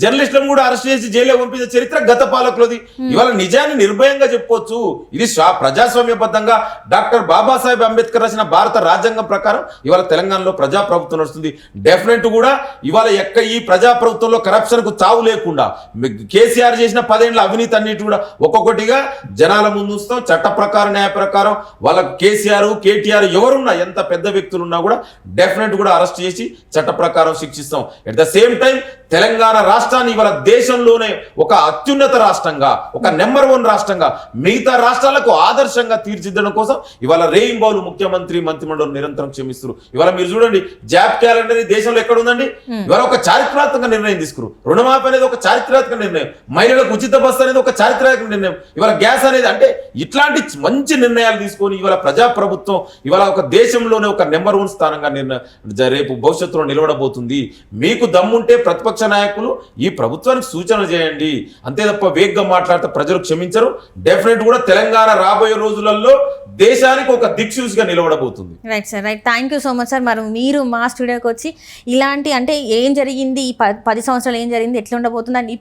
Speaker 2: జర్నలిస్టులను కూడా అరెస్ట్ చేసి జైల్లో పంపించే చరిత్ర గత పాలకులది. ఇవాళ నిజాన్ని నిర్భయంగా చెప్పుకోవచ్చు. ఇది ప్రజాస్వామ్యబద్ధంగా డాక్టర్ బాబాసాహెబ్ అంబేద్కర్ రాసిన భారత రాజ్యాంగం ప్రకారం ఇవాళ తెలంగాణలో ప్రజా ప్రభుత్వం నడుస్తుంది. డెఫినెట్ కూడా ఇవాళ ఈ ప్రజా ప్రభుత్వంలో కరప్షన్ కు చావు లేకుండా కేసీఆర్ చేసిన 10 ఏళ్ల అవినీతి అన్నిటి కూడా ఒక్కొక్కటిగా జనాల ముందు ఉంచుతాం. చట్ట ప్రకారం న్యాయ ప్రకారం వాళ్ళ కేసీఆర్ కేటీఆర్ ఎవరున్నా ఎంత పెద్ద వ్యక్తులు ఉన్నా కూడా డెఫినెట్ కూడా అరెస్ట్ చేసి చట్ట ప్రకారం శిక్షిస్తాం. At the same time Telangana రాష్ట్రాన్ని ఇవాళ దేశంలోనే ఒక అత్యున్నత రాష్ట్రంగా, ఒక నెంబర్ 1 రాష్ట్రంగా మిగతా రాష్ట్రాలకు ఆదర్శంగా తీర్చిదిద్దడం కోసం ఇవాళ రెయిన్బోలు ముఖ్యమంత్రి మంత్రిమండలి నిరంతరం క్షమిస్తారు. ఇవాళ మీరు చూడండి జాబ్ క్యాలెండర్ దేశంలో ఎక్కడ ఉందండి? ఇవాళ ఒక చారిత్రాత్మక నిర్ణయం తీసుకురు. రుణమాఫీ అనేది ఒక చారిత్రాత్మక నిర్ణయం, మహిళలకు ఉచిత బస్సు అనేది ఒక చారిత్రాత్మక నిర్ణయం, ఇవాళ గ్యాస్ అనేది అంటే ఇట్లాంటి మంచి నిర్ణయాలు తీసుకొని ఇవాళ ప్రజా ప్రభుత్వం ఇవాళ ఒక దేశంలోనే ఒక నెంబర్ 1 స్థానంగా రేపు భవిష్యత్తులో నిలబడబోతుంది. మీకు దమ్ముంటే ప్రతిపక్ష నాయకులు ఈ ప్రభుత్వానికి సూచనలు చేయండి, అంతే తప్ప వేగ్గా మాట్లాడితే ప్రజలు క్షమించరు. డెఫినెట్ కూడా తెలంగాణ రాబోయే రోజులలో దేశానికి ఒక దిక్సూచిగా నిలబడబోతుంది.
Speaker 1: Right sir, right. Thank you so much sir. మరి మీరు మా స్టూడియోకి వచ్చి ఇలాంటి అంటే ఏం జరిగింది, ఈ 10 సంవత్సరాలు ఏం జరిగింది, ఎట్లా ఉండబోతుంది అని